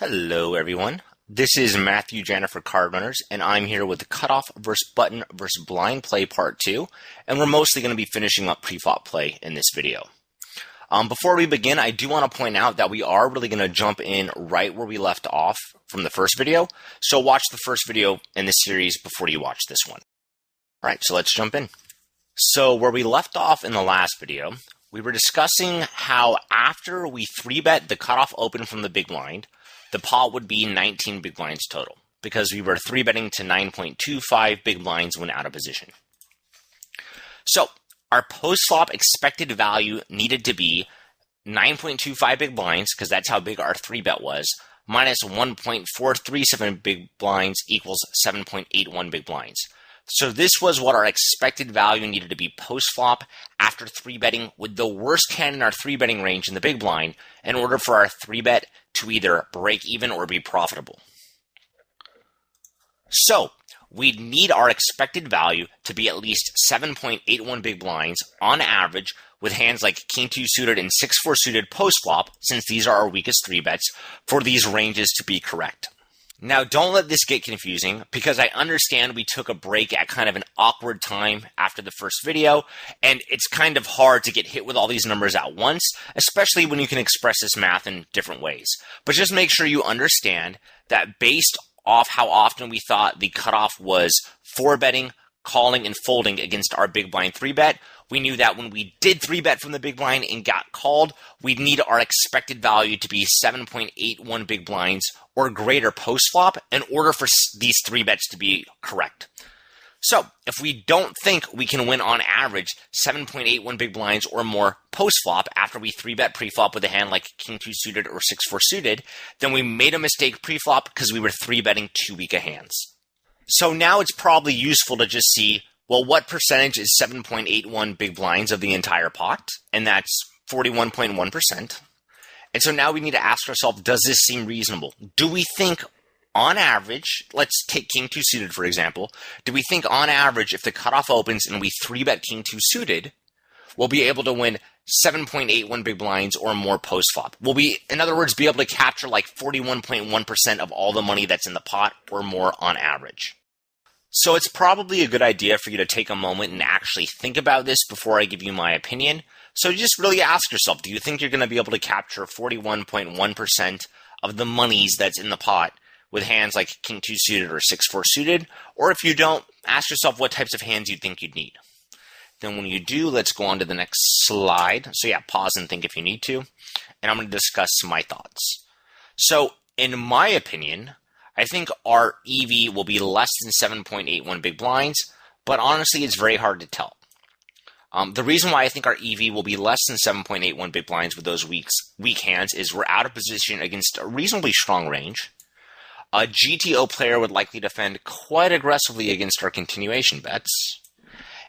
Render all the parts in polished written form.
Hello everyone, this is Matthew Janner for Card Runners, and I'm here with the Cutoff versus Button versus Blind Play Part 2, and we're mostly going to be finishing up pre-flop play in this video. Before we begin, I do want to point out that we are really going to jump in right where we left off from the first video, so watch the first video in this series before you watch this one. Alright, so let's jump in. So where we left off in the last video, we were discussing how after we 3-bet the cutoff open from the big blind, the pot would be 19 big blinds total, because we were 3-betting to 9.25 big blinds when out of position. So, our post-flop expected value needed to be 9.25 big blinds, because that's how big our 3-bet was, minus 1.437 big blinds equals 7.81 big blinds. So this was what our expected value needed to be post-flop after 3-betting with the worst hand in our 3-betting range in the big blind in order for our 3-bet to either break even or be profitable. So we'd need our expected value to be at least 7.81 big blinds on average with hands like King 2 suited and 6-4 suited post-flop, since these are our weakest 3-bets, for these ranges to be correct. Now, don't let this get confusing, because I understand we took a break at kind of an awkward time after the first video, and it's kind of hard to get hit with all these numbers at once, especially when you can express this math in different ways. But just make sure you understand that based off how often we thought the cutoff was 4-betting, calling, and folding against our big blind 3-bet, we knew that when we did 3-bet from the big blind and got called, we'd need our expected value to be 7.81 big blinds or greater post-flop in order for these 3-bets to be correct. So, if we don't think we can win on average 7.81 big blinds or more post-flop after we 3-bet pre-flop with a hand like King 2 suited or 6-4 suited, then we made a mistake pre-flop because we were 3-betting too weak a hands. So now it's probably useful to just see, well, what percentage is 7.81 big blinds of the entire pot? And that's 41.1%. And so now we need to ask ourselves, does this seem reasonable? Do we think on average, let's take King 2 suited for example, do we think on average if the cutoff opens and we 3-bet King 2 suited, we'll be able to win 7.81 big blinds or more post-flop? Will we, in other words, be able to capture like 41.1% of all the money that's in the pot or more on average? So it's probably a good idea for you to take a moment and actually think about this before I give you my opinion. So just really ask yourself, do you think you're going to be able to capture 41.1% of the monies that's in the pot with hands like King 2 suited or 6-4 suited? Or if you don't, ask yourself what types of hands you think you'd need. Then when you do, let's go on to the next slide. So yeah, pause and think if you need to. And I'm going to discuss my thoughts. So in my opinion, I think our EV will be less than 7.81 big blinds, but honestly, it's very hard to tell. The reason why I think our EV will be less than 7.81 big blinds with those weak hands is we're out of position against a reasonably strong range. A GTO player would likely defend quite aggressively against our continuation bets.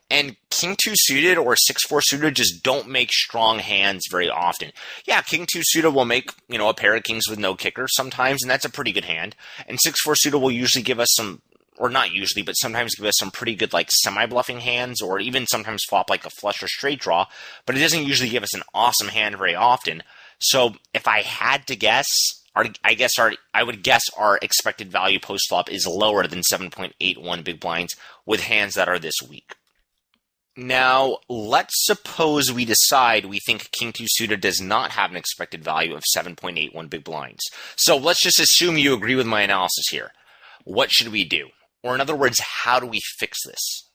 And King 2 suited or 6-4 suited just don't make strong hands very often. Yeah, King 2 suited will make, a pair of kings with no kicker sometimes, and that's a pretty good hand. And 6-4 suited will usually give us some, or not usually, but sometimes give us some pretty good like semi-bluffing hands, or even sometimes flop like a flush or straight draw, but it doesn't usually give us an awesome hand very often. So if I had to guess, I would guess our expected value post-flop is lower than 7.81 big blinds with hands that are this weak. Now, let's suppose we decide we think King 2 suited does not have an expected value of 7.81 big blinds. So let's just assume you agree with my analysis here. What should we do? Or in other words, how do we fix this?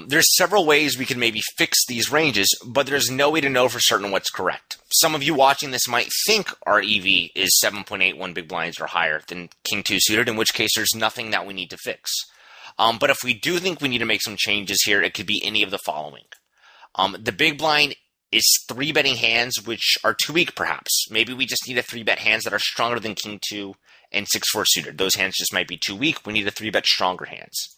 There's several ways we can maybe fix these ranges, but there's no way to know for certain what's correct. Some of you watching this might think our EV is 7.81 big blinds or higher than King 2 suited, in which case there's nothing that we need to fix. But if we do think we need to make some changes here, it could be any of the following. The big blind is 3-betting hands which are too weak, perhaps. Maybe we just need to 3-bet hands that are stronger than King 2 and 6-4 suited. Those hands just might be too weak. We need to 3-bet stronger hands.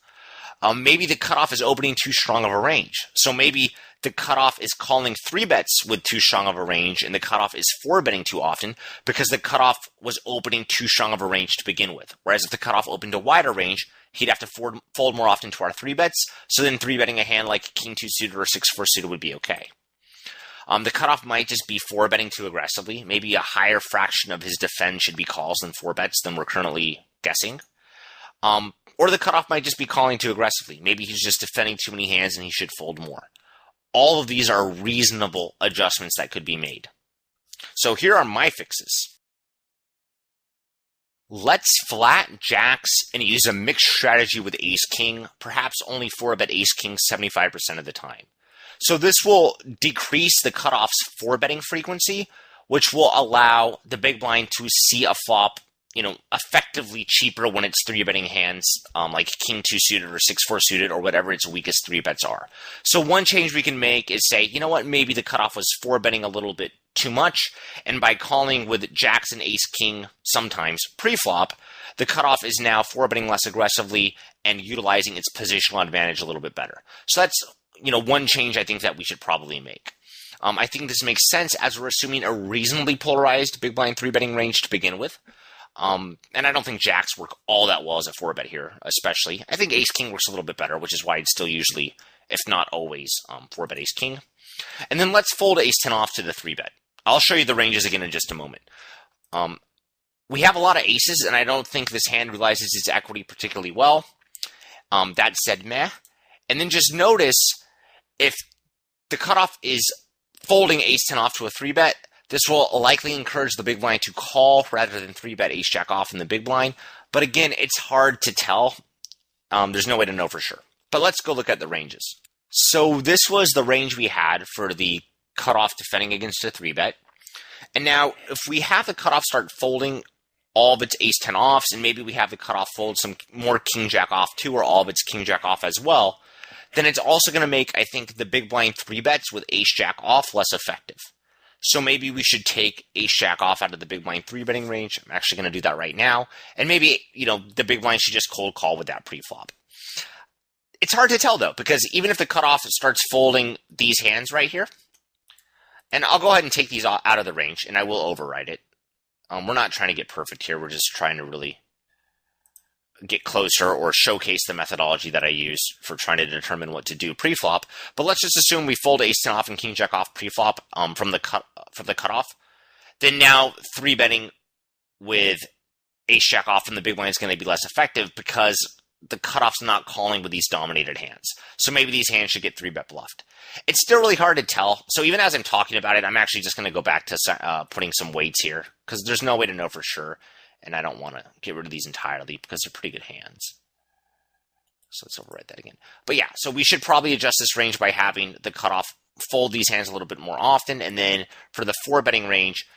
Maybe the cutoff is opening too strong of a range. So maybe the cutoff is calling 3-bets with too strong of a range, and the cutoff is 4-betting too often because the cutoff was opening too strong of a range to begin with. Whereas if the cutoff opened a wider range, he'd have to fold more often to our 3-bets, so then 3-betting a hand like King 2 suited or 6-4 suited would be okay. The cutoff might just be 4-betting too aggressively. Maybe a higher fraction of his defend should be calls than 4-bets than we're currently guessing. Or the cutoff might just be calling too aggressively. Maybe he's just defending too many hands and he should fold more. All of these are reasonable adjustments that could be made. So here are my fixes. Let's flat jacks and use a mixed strategy with ace-king, perhaps only 4-bet ace-king 75% of the time. So this will decrease the cutoff's 4-betting frequency, which will allow the big blind to see a flop, effectively cheaper when it's 3-betting hands, like king 2 suited or 6-4 suited or whatever its weakest 3-bets are. So one change we can make is say, you know what, maybe the cutoff was 4-betting a little bit too much, and by calling with jacks and ace-king sometimes pre-flop, the cutoff is now 4-betting less aggressively and utilizing its positional advantage a little bit better. So that's one change I think that we should probably make. I think this makes sense as we're assuming a reasonably polarized big blind 3-betting range to begin with. And I don't think jacks work all that well as a 4-bet here, especially. I think ace-king works a little bit better, which is why it's still usually, if not always, 4-bet ace-king. And then let's fold ace-10 off to the 3-bet. I'll show you the ranges again in just a moment. We have a lot of aces, and I don't think this hand realizes its equity particularly well. That said, meh. And then just notice, if the cutoff is folding ace-10 off to a 3-bet, this will likely encourage the big blind to call rather than 3-bet ace-jack off in the big blind. But again, it's hard to tell. There's no way to know for sure. But let's go look at the ranges. So this was the range we had for the cutoff defending against a 3-bet. And now, if we have the cutoff start folding all of its ace-10 offs, and maybe we have the cutoff fold some more king-jack off too, or all of its king-jack off as well, then it's also going to make, I think, the big blind 3-bets with ace-jack off less effective. So maybe we should take ace-jack off out of the big blind 3-betting range. I'm actually going to do that right now. And maybe, the big blind should just cold call with that pre-flop. It's hard to tell, though, because even if the cutoff starts folding these hands right here, and I'll go ahead and take these out of the range, and I will override it. We're not trying to get perfect here. We're just trying to really get closer or showcase the methodology that I use for trying to determine what to do pre-flop. But let's just assume we fold ace-10 off and king-jack off pre-flop from the cutoff. Then now 3-betting with ace-jack off from the big blind is going to be less effective because the cutoff's not calling with these dominated hands. So maybe these hands should get 3-bet bluffed. It's still really hard to tell. So even as I'm talking about it, I'm actually just going to go back to putting some weights here because there's no way to know for sure. And I don't want to get rid of these entirely because they're pretty good hands. So let's override that again. But yeah, so we should probably adjust this range by having the cutoff fold these hands a little bit more often. And then for the 4-betting range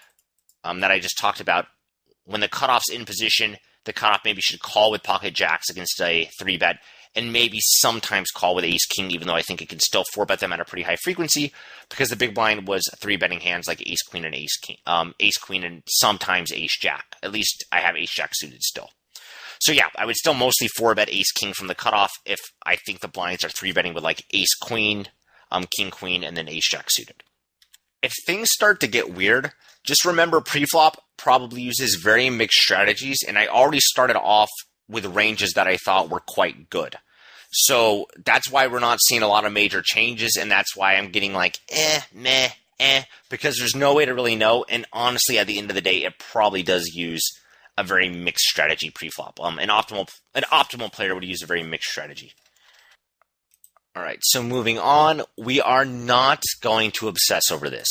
that I just talked about, when the cutoff's in position, the cutoff maybe should call with pocket jacks against a 3-bet, and maybe sometimes call with ace-king, even though I think it can still 4-bet them at a pretty high frequency, because the big blind was 3-betting hands like ace-queen and ace-king, ace-queen and sometimes ace-jack. At least I have ace-jack suited still. So yeah, I would still mostly 4-bet ace-king from the cutoff if I think the blinds are 3-betting with like ace-queen, king-queen, and then ace-jack suited. If things start to get weird, just remember pre-flop probably uses very mixed strategies, and I already started off with ranges that I thought were quite good. So that's why we're not seeing a lot of major changes, and that's why I'm getting like, meh, because there's no way to really know, and honestly, at the end of the day, it probably does use a very mixed strategy pre-flop. An optimal player would use a very mixed strategy. All right, so moving on, we are not going to obsess over this.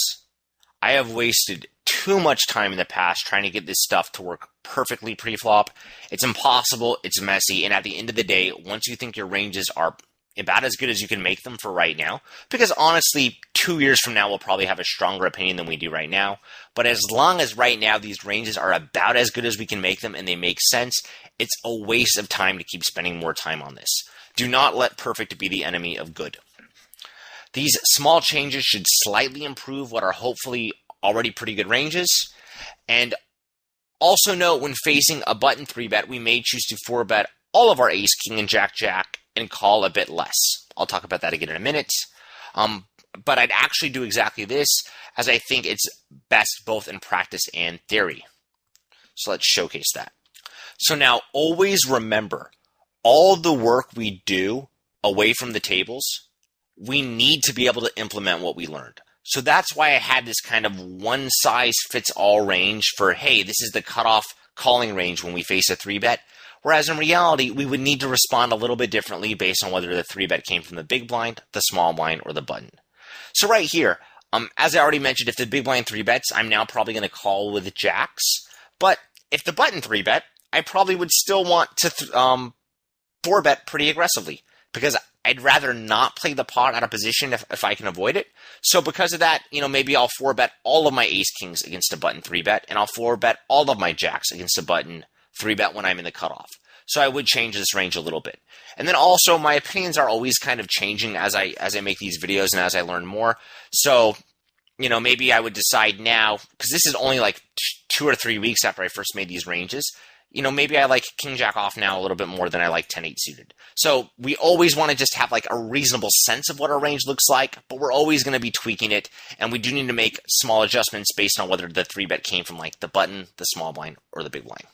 I have wasted too much time in the past trying to get this stuff to work perfectly pre-flop. It's impossible, it's messy, and at the end of the day, once you think your ranges are about as good as you can make them for right now, because honestly, 2 years from now, we'll probably have a stronger opinion than we do right now, but as long as right now these ranges are about as good as we can make them and they make sense, it's a waste of time to keep spending more time on this. Do not let perfect be the enemy of good. These small changes should slightly improve what are hopefully already pretty good ranges. And also note when facing a button 3-bet, we may choose to 4-bet all of our ace, king, and jack and call a bit less. I'll talk about that again in a minute. But I'd actually do exactly this as I think it's best both in practice and theory. So let's showcase that. So now always remember, all the work we do away from the tables, we need to be able to implement what we learned. So that's why I had this kind of one-size-fits-all range for, hey, this is the cutoff calling range when we face a 3-bet. Whereas in reality, we would need to respond a little bit differently based on whether the 3-bet came from the big blind, the small blind, or the button. So right here, as I already mentioned, if the big blind 3-bets, I'm now probably going to call with jacks. But if the button 3-bet, I probably would still want to 4-bet pretty aggressively, because I'd rather not play the pot out of position if I can avoid it. So because of that, maybe I'll 4-bet all of my ace-kings against a button 3-bet, and I'll 4-bet all of my jacks against a button 3-bet when I'm in the cutoff. So I would change this range a little bit. And then also, my opinions are always kind of changing as I make these videos and as I learn more. So, maybe I would decide now, because this is only like 2 or 3 weeks after I first made these ranges, maybe I like king jack off now a little bit more than I like 10-8 suited. So we always want to just have like a reasonable sense of what our range looks like, but we're always going to be tweaking it, and we do need to make small adjustments based on whether the 3-bet came from like the button, the small blind, or the big blind.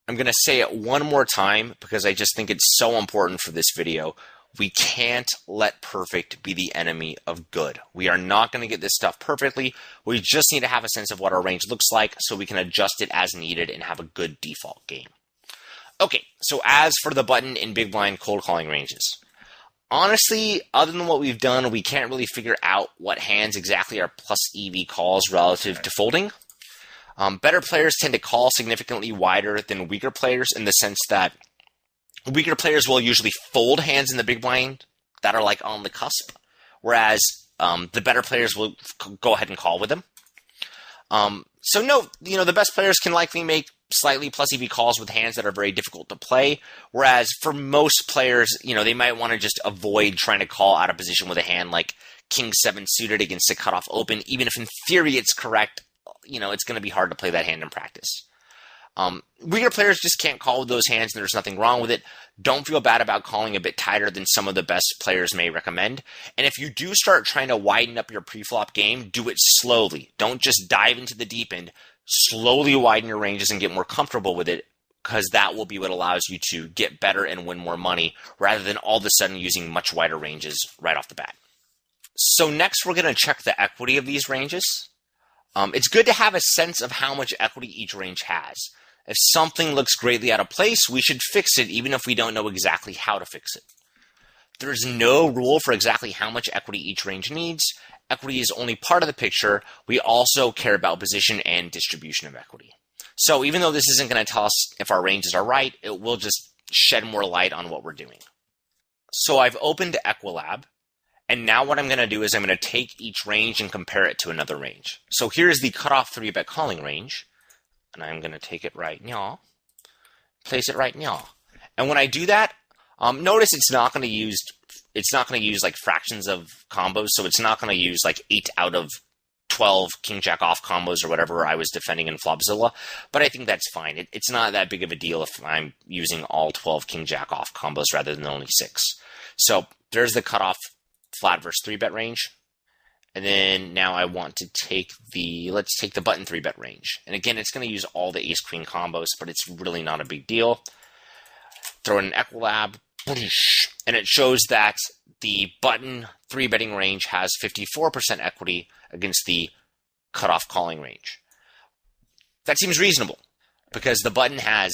I'm going to say it one more time because I just think it's so important for this video. We can't let perfect be the enemy of good. We are not going to get this stuff perfectly. We just need to have a sense of what our range looks like so we can adjust it as needed and have a good default game. Okay, so as for the button and big blind cold calling ranges, honestly, other than what we've done, we can't really figure out what hands exactly are plus EV calls relative to folding. Better players tend to call significantly wider than weaker players in the sense that weaker players will usually fold hands in the big blind that are like on the cusp, whereas the better players will go ahead and call with them. So no, the best players can likely make slightly plus EV calls with hands that are very difficult to play, whereas for most players, they might want to just avoid trying to call out of position with a hand like King 7 suited against a cutoff open, even if in theory it's correct. It's going to be hard to play that hand in practice. Weaker players just can't call with those hands, and there's nothing wrong with it. Don't feel bad about calling a bit tighter than some of the best players may recommend. And if you do start trying to widen up your pre-flop game, do it slowly. Don't just dive into the deep end. Slowly widen your ranges and get more comfortable with it, because that will be what allows you to get better and win more money, rather than all of a sudden using much wider ranges right off the bat. So next, we're going to check the equity of these ranges. It's good to have a sense of how much equity each range has. If something looks greatly out of place, we should fix it even if we don't know exactly how to fix it. There is no rule for exactly how much equity each range needs. Equity is only part of the picture. We also care about position and distribution of equity. So even though this isn't going to tell us if our ranges are right, it will just shed more light on what we're doing. So I've opened Equilab. And now what I'm going to do is I'm going to take each range and compare it to another range. So here's the cutoff 3-bet calling range. And I'm going to take it right now, place it right now. And when I do that, notice it's not going to use like fractions of combos. So it's not going to use like 8 out of 12 king jack off combos or whatever I was defending in Flopzilla. But I think that's fine. It's not that big of a deal if I'm using all 12 king jack off combos rather than only 6. So there's the cutoff flat versus 3-bet range. And then now I want to take let's take the button 3-bet range. And again, it's going to use all the ace-queen combos, but it's really not a big deal. Throw in an Equilab, and it shows that the button 3-betting range has 54% equity against the cutoff calling range. That seems reasonable, because the button has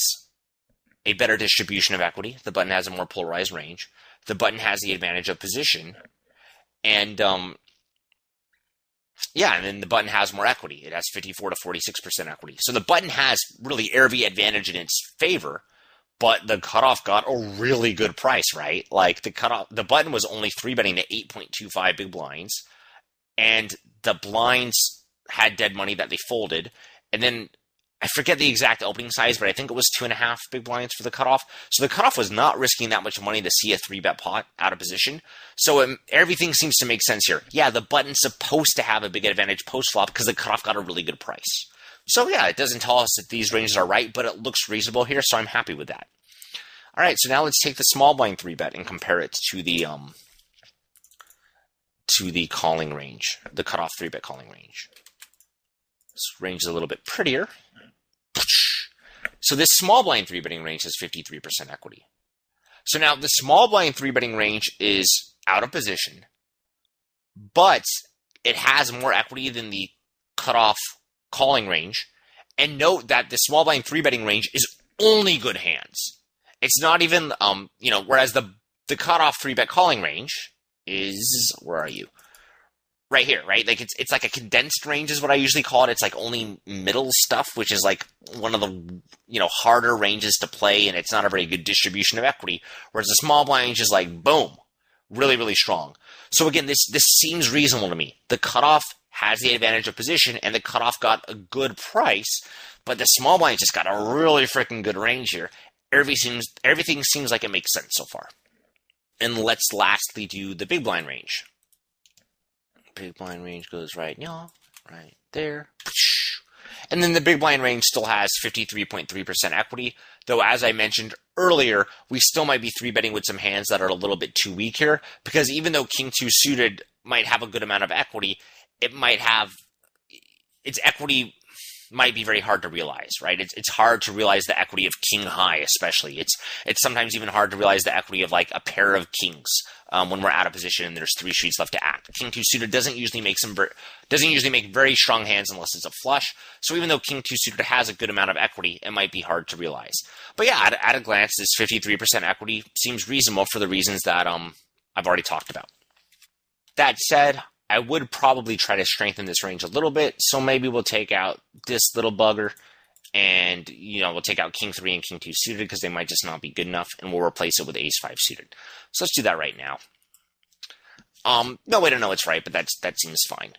a better distribution of equity. The button has a more polarized range. The button has the advantage of position. And and then the button has more equity. It has 54 to 46% equity. So the button has really every advantage in its favor, but the cutoff got a really good price, right? Like the button was only 3-betting to 8.25 big blinds, and the blinds had dead money that they folded. And then I forget the exact opening size, but I think it was 2.5 big blinds for the cutoff. So the cutoff was not risking that much money to see a 3-bet pot out of position. So everything seems to make sense here. Yeah, the button's supposed to have a big advantage post-flop because the cutoff got a really good price. So yeah, it doesn't tell us that these ranges are right, but it looks reasonable here, so I'm happy with that. All right, so now let's take the small blind 3-bet and compare it to the calling range, the cutoff 3-bet calling range. This range is a little bit prettier. So this small blind 3-betting range has 53% equity. So now the small blind 3-betting range is out of position, but it has more equity than the cutoff calling range. And note that the small blind 3-betting range is only good hands. It's not even, whereas the cutoff 3-bet calling range is, where are you? Right here, right? Like it's like a condensed range is what I usually call it. It's like only middle stuff, which is like one of the, harder ranges to play, and it's not a very good distribution of equity. Whereas the small blind is like, boom, really, really strong. So again, this seems reasonable to me. The cutoff has the advantage of position, and the cutoff got a good price, but the small blind just got a really freaking good range here. Everything seems like it makes sense so far. And let's lastly do the big blind range. Big blind range goes right there. And then the big blind range still has 53.3% equity, though as I mentioned earlier, we still might be 3-betting with some hands that are a little bit too weak here, because even though King 2 suited might have a good amount of equity, its equity might be very hard to realize, right? It's hard to realize the equity of King High, especially. It's sometimes even hard to realize the equity of like a pair of kings when we're out of position and there's 3 streets left to act. King 2 suited doesn't usually make very strong hands unless it's a flush. So even though King 2 suited has a good amount of equity, it might be hard to realize. But yeah, at a glance, this 53% equity seems reasonable for the reasons that I've already talked about. That said, I would probably try to strengthen this range a little bit, so maybe we'll take out this little bugger, and we'll take out King 3 and King 2 suited because they might just not be good enough, and we'll replace it with Ace 5 suited. So let's do that right now. No way to know it's right, but that seems fine.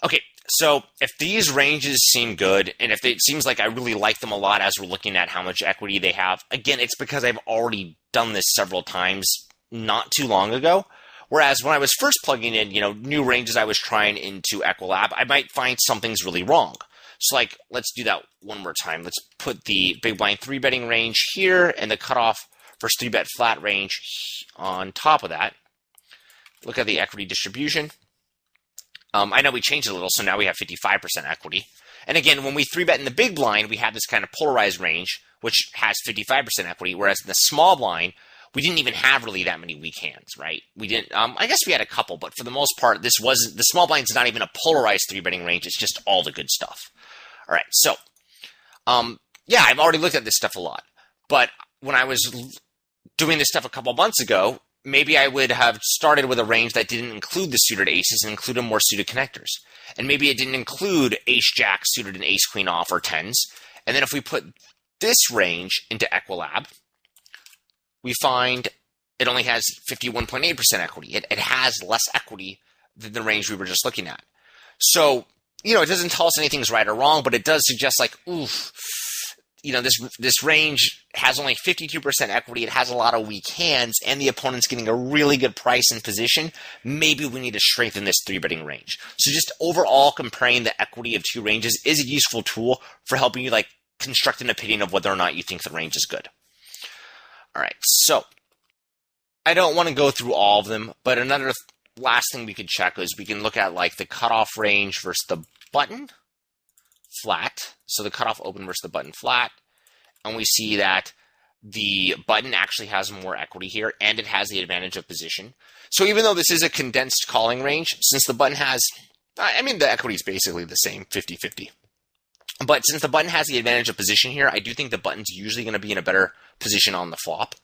Okay, so if these ranges seem good, and if it seems like I really like them a lot as we're looking at how much equity they have, again, it's because I've already done this several times not too long ago. Whereas when I was first plugging in, new ranges I was trying into Equilab, I might find something's really wrong. So let's do that one more time. Let's put the big blind 3-betting range here and the cutoff versus 3-bet flat range on top of that. Look at the equity distribution. I know we changed it a little, so now we have 55% equity. And again, when we 3-bet in the big blind, we have this kind of polarized range, which has 55% equity, whereas in the small blind, we didn't even have really that many weak hands, right? We didn't. I guess we had a couple, but for the most part, the small blind's not even a polarized 3-betting range. It's just all the good stuff. All right, so yeah, I've already looked at this stuff a lot, but when I was doing this stuff a couple months ago, maybe I would have started with a range that didn't include the suited aces and included more suited connectors, and maybe it didn't include Ace Jack suited and Ace Queen off or tens. And then if we put this range into Equilab, we find it only has 51.8% equity. It has less equity than the range we were just looking at. So, it doesn't tell us anything's right or wrong, but it does suggest this range has only 52% equity. It has a lot of weak hands, and the opponent's getting a really good price in position. Maybe we need to strengthen this 3-betting range. So just overall comparing the equity of 2 ranges is a useful tool for helping you construct an opinion of whether or not you think the range is good. All right, so I don't want to go through all of them, but another last thing we could check is we can look at the cutoff range versus the button flat. So the cutoff open versus the button flat, and we see that the button actually has more equity here, and it has the advantage of position. So even though this is a condensed calling range, since the button has, the equity is basically the same, 50-50. But since the button has the advantage of position here, I do think the button's usually going to be in a better position on the flop.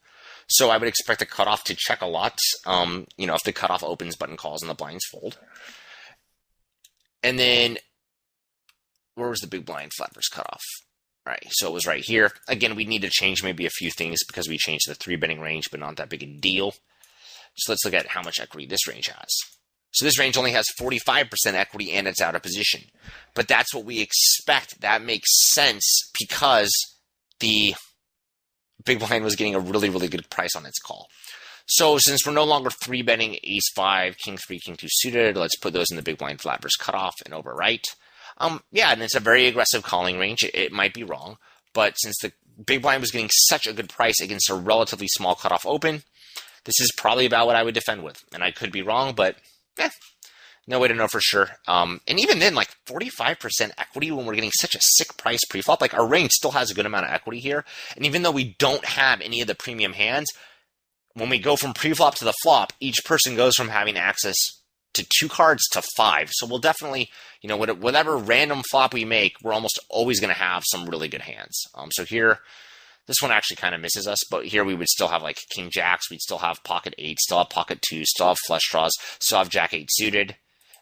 So I would expect the cutoff to check a lot, if the cutoff opens, button calls, and the blinds fold. And then, where was the big blind flat versus cutoff? All right, so it was right here. Again, we need to change maybe a few things because we changed the 3-betting range, but not that big a deal. So let's look at how much equity this range has. So this range only has 45% equity and it's out of position. But that's what we expect. That makes sense because the big blind was getting a really, really good price on its call. So since we're no longer 3-betting Ace 5, King 3, King 2 suited, let's put those in the big blind flat versus cutoff and overwrite. Yeah, and it's a very aggressive calling range. It might be wrong, but since the big blind was getting such a good price against a relatively small cutoff open, this is probably about what I would defend with. And I could be wrong, but no way to know for sure. And even then, 45% equity when we're getting such a sick price pre-flop, our range still has a good amount of equity here. And even though we don't have any of the premium hands, when we go from pre-flop to the flop, each person goes from having access to 2 cards to 5. So we'll definitely, whatever random flop we make, we're almost always going to have some really good hands. So here, this one actually kind of misses us, but here we would still have like king jacks, we'd still have pocket 8, still have pocket 2, still have flush draws, still have jack 8 suited.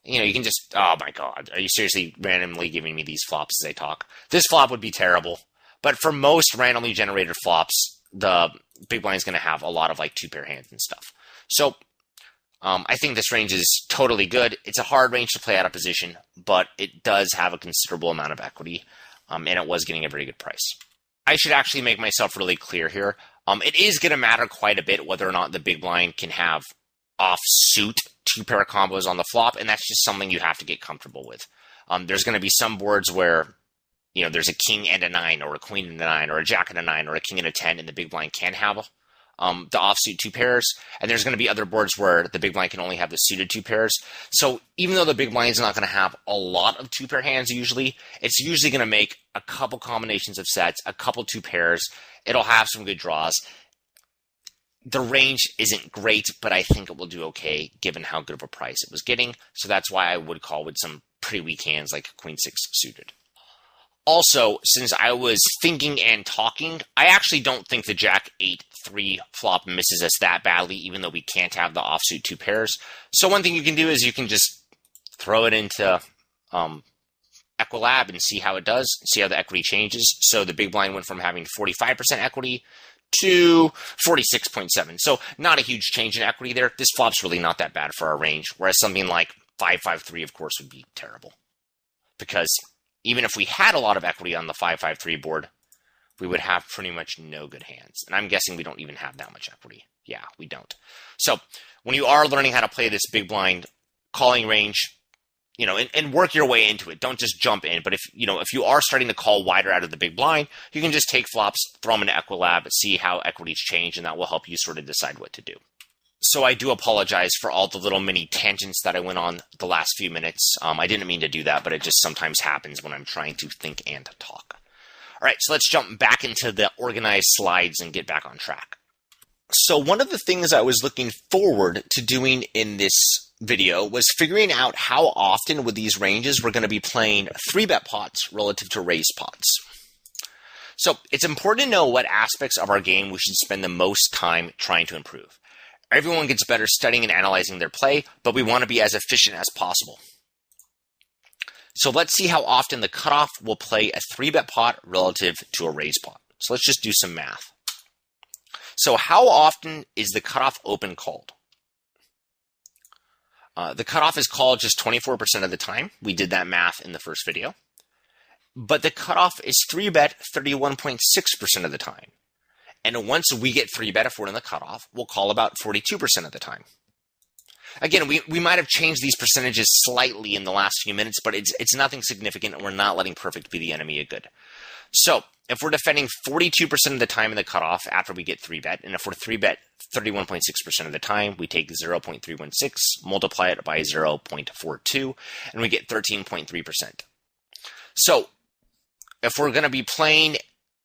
You can just, oh my god, are you seriously randomly giving me these flops as I talk? This flop would be terrible, but for most randomly generated flops, the big blind is going to have a lot of like 2-pair hands and stuff. So I think this range is totally good. It's a hard range to play out of position, but it does have a considerable amount of equity, and it was getting a very good price. I should actually make myself really clear here. It is going to matter quite a bit whether or not the big blind can have offsuit 2-pair combos on the flop, and that's just something you have to get comfortable with. There's going to be some boards where there's a king and a 9, or a queen and a 9, or a jack and a 9, or a king and a 10, and the big blind can have the offsuit 2 pairs. And there's going to be other boards where the big blind can only have the suited 2 pairs. So even though the big blind is not going to have a lot of 2-pair hands usually, it's usually going to make a couple combinations of sets, a couple 2 pairs. It'll have some good draws. The range isn't great, but I think it will do okay given how good of a price it was getting. So that's why I would call with some pretty weak hands like queen 6 suited. Also, since I was thinking and talking, I actually don't think the jack 8-3 flop misses us that badly, even though we can't have the offsuit 2 pairs. So one thing you can do is you can just throw it into Equilab and see how it does, see how the equity changes. So the big blind went from having 45% equity to 46.7. So not a huge change in equity there. This flop's really not that bad for our range, whereas something like 5-5-3, of course, would be terrible. Because even if we had a lot of equity on the 5-5-3 board, we would have pretty much no good hands. And I'm guessing we don't even have that much equity. Yeah, we don't. So when you are learning how to play this big blind calling range, and work your way into it. Don't just jump in. But if you are starting to call wider out of the big blind, you can just take flops, throw them into Equilab, see how equities change, and that will help you sort of decide what to do. So I do apologize for all the little mini tangents that I went on the last few minutes. I didn't mean to do that, but it just sometimes happens when I'm trying to think and talk. All right, so let's jump back into the organized slides and get back on track. So one of the things I was looking forward to doing in this video was figuring out how often with these ranges we're going to be playing 3-bet pots relative to raised pots. So it's important to know what aspects of our game we should spend the most time trying to improve. Everyone gets better studying and analyzing their play, but we want to be as efficient as possible. So let's see how often the cutoff will play a 3-bet pot relative to a raised pot. So let's just do some math. So how often is the cutoff open called? The cutoff is called just 24% of the time. We did that math in the first video. But the cutoff is 3-bet 31.6% of the time. And once we get 3-bet, if we're in the cutoff, we'll call about 42% of the time. Again, we might have changed these percentages slightly in the last few minutes, but it's nothing significant, and we're not letting perfect be the enemy of good. So if we're defending 42% of the time in the cutoff after we get 3-bet, and if we're 3-bet 31.6% of the time, we take 0.316, multiply it by 0.42, and we get 13.3%. So if we're going to be playing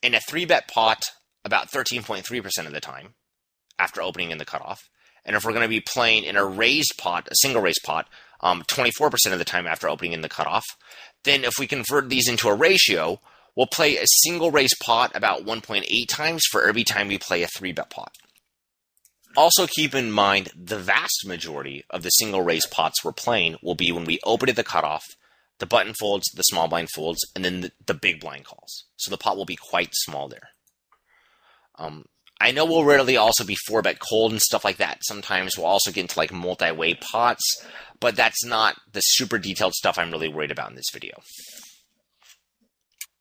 in a 3-bet pot about 13.3% of the time after opening in the cutoff, and if we're going to be playing in a raised pot, a single raised pot, 24% of the time after opening in the cutoff, then if we convert these into a ratio, we'll play a single raised pot about 1.8 times for every time we play a 3-bet pot. Also keep in mind the vast majority of the single raised pots we're playing will be when we open at the cutoff, the button folds, the small blind folds, and then the big blind calls. So the pot will be quite small there. I know we'll rarely also be 4-bet cold and stuff like that. Sometimes we'll also get into like multi-way pots, but that's not the super detailed stuff I'm really worried about in this video.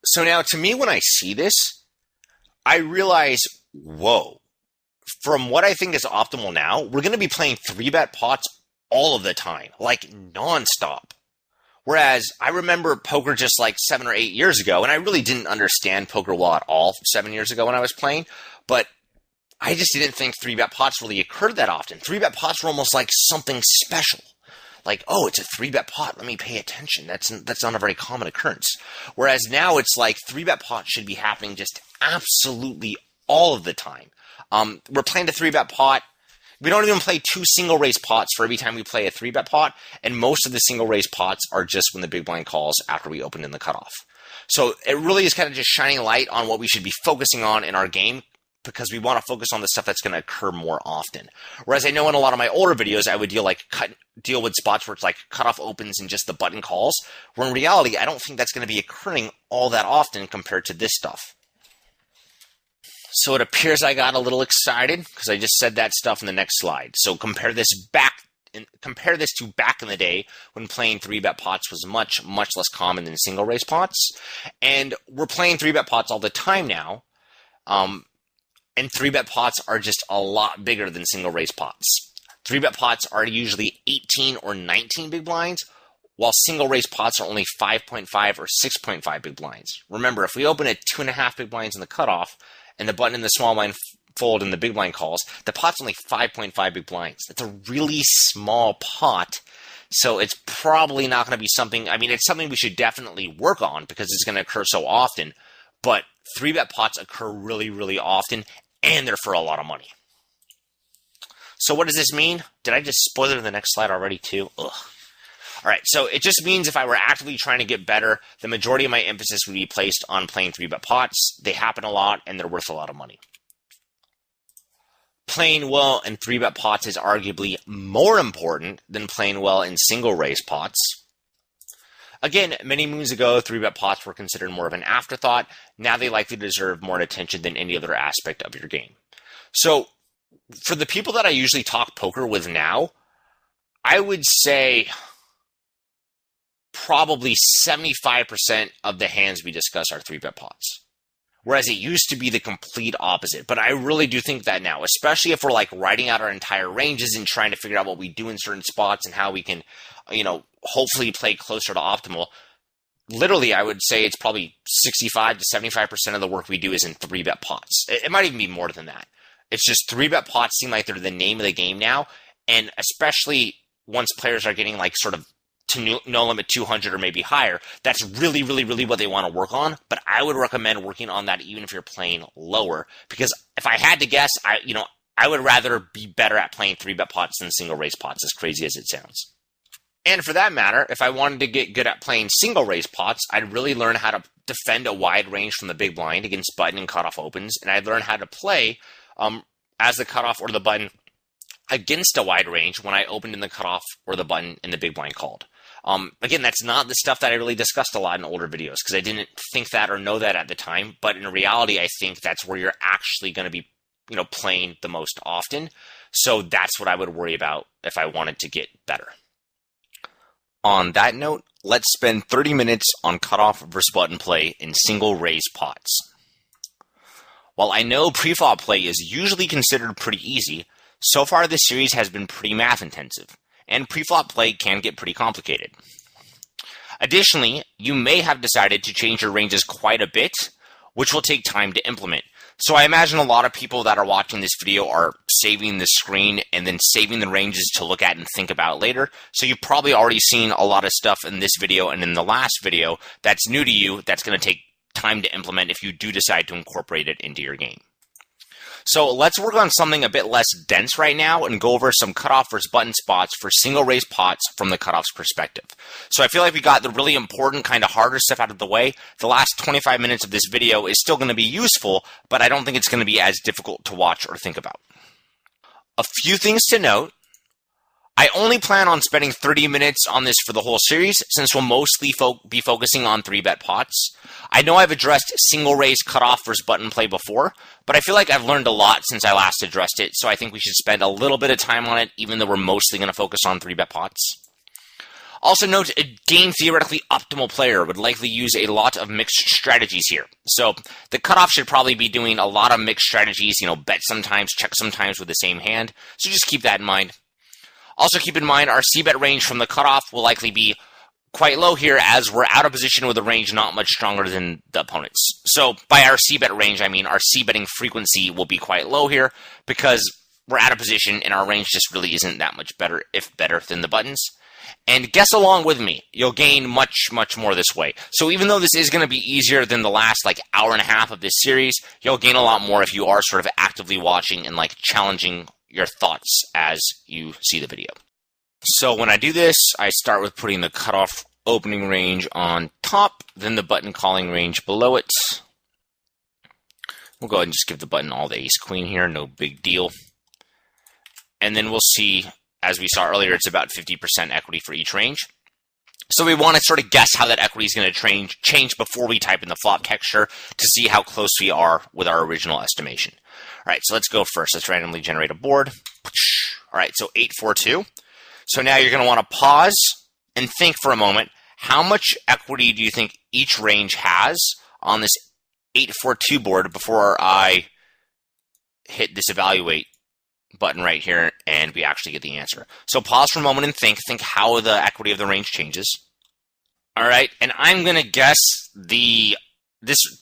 So now to me, when I see this, I realize, whoa, from what I think is optimal now, we're going to be playing 3-bet pots all of the time, like nonstop. Whereas I remember poker just like 7 or 8 years ago, and I really didn't understand poker well at all 7 years ago when I was playing, but I just didn't think 3-bet pots really occurred that often. 3-bet pots were almost like something special. Like, oh, it's a 3-bet pot, let me pay attention. That's not a very common occurrence. Whereas now it's like 3-bet pots should be happening just absolutely all of the time. We're playing the 3-bet pot, We don't even play 2 single raise pots for every time we play a 3-bet pot, and most of the single raise pots are just when the big blind calls after we open in the cutoff. So it really is kind of just shining light on what we should be focusing on in our game, because we want to focus on the stuff that's going to occur more often. Whereas I know in a lot of my older videos, I would deal with spots where it's like cutoff opens and just the button calls, where in reality, I don't think that's going to be occurring all that often compared to this stuff. So it appears I got a little excited because I just said that stuff in the next slide. So compare this to back in the day when playing 3-bet pots was much, much less common than single raise pots. And we're playing 3-bet pots all the time now. And 3-bet pots are just a lot bigger than single raise pots. 3-bet pots are usually 18 or 19 big blinds, while single raise pots are only 5.5 or 6.5 big blinds. Remember, if we open at 2.5 big blinds in the cutoff, and the button in the small blind fold and the big blind calls, the pot's only 5.5 big blinds. That's a really small pot, so it's probably not going to be something, I mean, it's something we should definitely work on because it's going to occur so often, but 3-bet pots occur really, really often, and they're for a lot of money. So what does this mean? Did I just spoil it in the next slide already too? Ugh. All right, so it just means if I were actively trying to get better, the majority of my emphasis would be placed on playing 3-bet pots. They happen a lot, and they're worth a lot of money. Playing well in 3-bet pots is arguably more important than playing well in single raise pots. Again, many moons ago, 3-bet pots were considered more of an afterthought. Now they likely deserve more attention than any other aspect of your game. So, for the people that I usually talk poker with now, I would say probably 75% of the hands we discuss are 3-bet pots. Whereas it used to be the complete opposite. But I really do think that now, especially if we're like writing out our entire ranges and trying to figure out what we do in certain spots and how we can, hopefully play closer to optimal. Literally, I would say it's probably 65 to 75% of the work we do is in 3-bet pots. It might even be more than that. It's just 3-bet pots seem like they're the name of the game now. And especially once players are getting like sort of to no limit 200 or maybe higher, that's really, really, really what they want to work on. But I would recommend working on that even if you're playing lower, because if I had to guess, I would rather be better at playing 3-bet pots than single raise pots, as crazy as it sounds. And for that matter, if I wanted to get good at playing single raise pots, I'd really learn how to defend a wide range from the big blind against button and cutoff opens, and I'd learn how to play as the cutoff or the button against a wide range when I opened in the cutoff or the button and the big blind called. Again, that's not the stuff that I really discussed a lot in older videos because I didn't think that or know that at the time. But in reality, I think that's where you're actually going to be, playing the most often. So that's what I would worry about if I wanted to get better. On that note, let's spend 30 minutes on cutoff versus button play in single raise pots. While I know pre-flop play is usually considered pretty easy, so far this series has been pretty math intensive, and pre-flop play can get pretty complicated. Additionally, you may have decided to change your ranges quite a bit, which will take time to implement. So I imagine a lot of people that are watching this video are saving the screen and then saving the ranges to look at and think about later. So you've probably already seen a lot of stuff in this video and in the last video that's new to you that's going to take time to implement if you do decide to incorporate it into your game. So let's work on something a bit less dense right now and go over some cutoff versus button spots for single raise pots from the cutoff's perspective. So I feel like we got the really important kind of harder stuff out of the way. The last 25 minutes of this video is still going to be useful, but I don't think it's going to be as difficult to watch or think about. A few things to note. I only plan on spending 30 minutes on this for the whole series, since we'll mostly be focusing on 3-bet pots. I know I've addressed single raise cutoff versus button play before, but I feel like I've learned a lot since I last addressed it, so I think we should spend a little bit of time on it, even though we're mostly going to focus on 3-bet pots. Also note, a game theoretically optimal player would likely use a lot of mixed strategies here. So the cutoff should probably be doing a lot of mixed strategies, bet sometimes, check sometimes with the same hand, so just keep that in mind. Also keep in mind our c-bet range from the cutoff will likely be quite low here as we're out of position with a range not much stronger than the opponent's. So by our c-bet range, I mean our c-betting frequency will be quite low here because we're out of position and our range just really isn't that much better, if better, than the buttons. And guess along with me, you'll gain much, much more this way. So even though this is going to be easier than the last hour and a half of this series, you'll gain a lot more if you are sort of actively watching and challenging your thoughts as you see the video. So when I do this, I start with putting the cutoff opening range on top, then the button calling range below it. We'll go ahead and just give the button all the ace queen here, no big deal. And then we'll see, as we saw earlier, it's about 50% equity for each range. So we want to sort of guess how that equity is going to change before we type in the flop texture to see how close we are with our original estimation. All right, so let's go first. Let's randomly generate a board. All right, so 842. So now you're going to want to pause and think for a moment, how much equity do you think each range has on this 842 board before I hit this evaluate button right here and we actually get the answer. So pause for a moment and think how the equity of the range changes. All right, and I'm going to guess this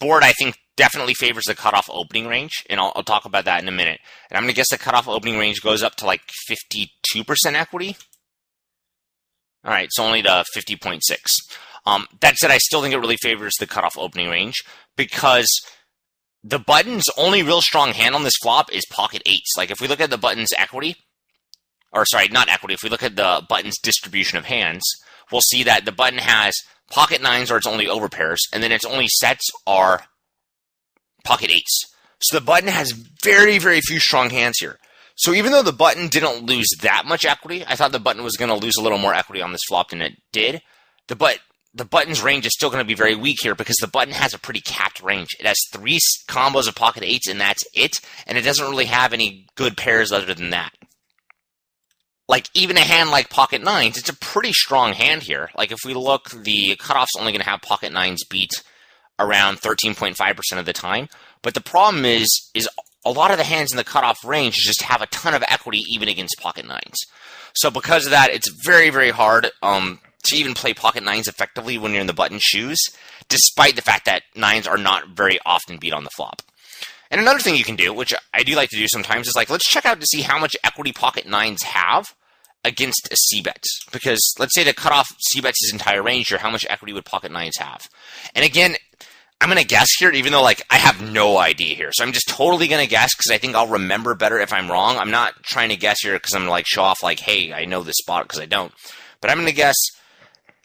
board I think definitely favors the cutoff opening range, and I'll talk about that in a minute. And I'm going to guess the cutoff opening range goes up to like 52% equity. All right, so only to 50.6. That said, I still think it really favors the cutoff opening range because the button's only real strong hand on this flop is pocket eights. Like if we look at the button's equity, or sorry, not equity, if we look at the button's distribution of hands, we'll see that the button has pocket nines or its only overpairs, and then its only sets are pocket eights. So the button has very, very few strong hands here. So even though the button didn't lose that much equity, I thought the button was going to lose a little more equity on this flop than it did. The button's range is still going to be very weak here because the button has a pretty capped range. It has 3 combos of pocket eights, and that's it. And it doesn't really have any good pairs other than that. Like, even a hand like pocket nines, it's a pretty strong hand here. Like, if we look, the cutoff's only going to have pocket nines beat around 13.5% of the time. But the problem is a lot of the hands in the cutoff range just have a ton of equity even against pocket nines. So because of that, it's very, very hard to even play pocket nines effectively when you're in the button shoes, despite the fact that nines are not very often beat on the flop. And another thing you can do, which I do like to do sometimes, is like, let's check out to see how much equity pocket nines have against a c-bet. Because let's say the cutoff c-bets his entire range here, how much equity would pocket nines have? And again, I'm going to guess here, even though like I have no idea here. So I'm just totally going to guess because I think I'll remember better if I'm wrong. I'm not trying to guess here because I'm going to like show off like, hey, I know this spot, because I don't. But I'm going to guess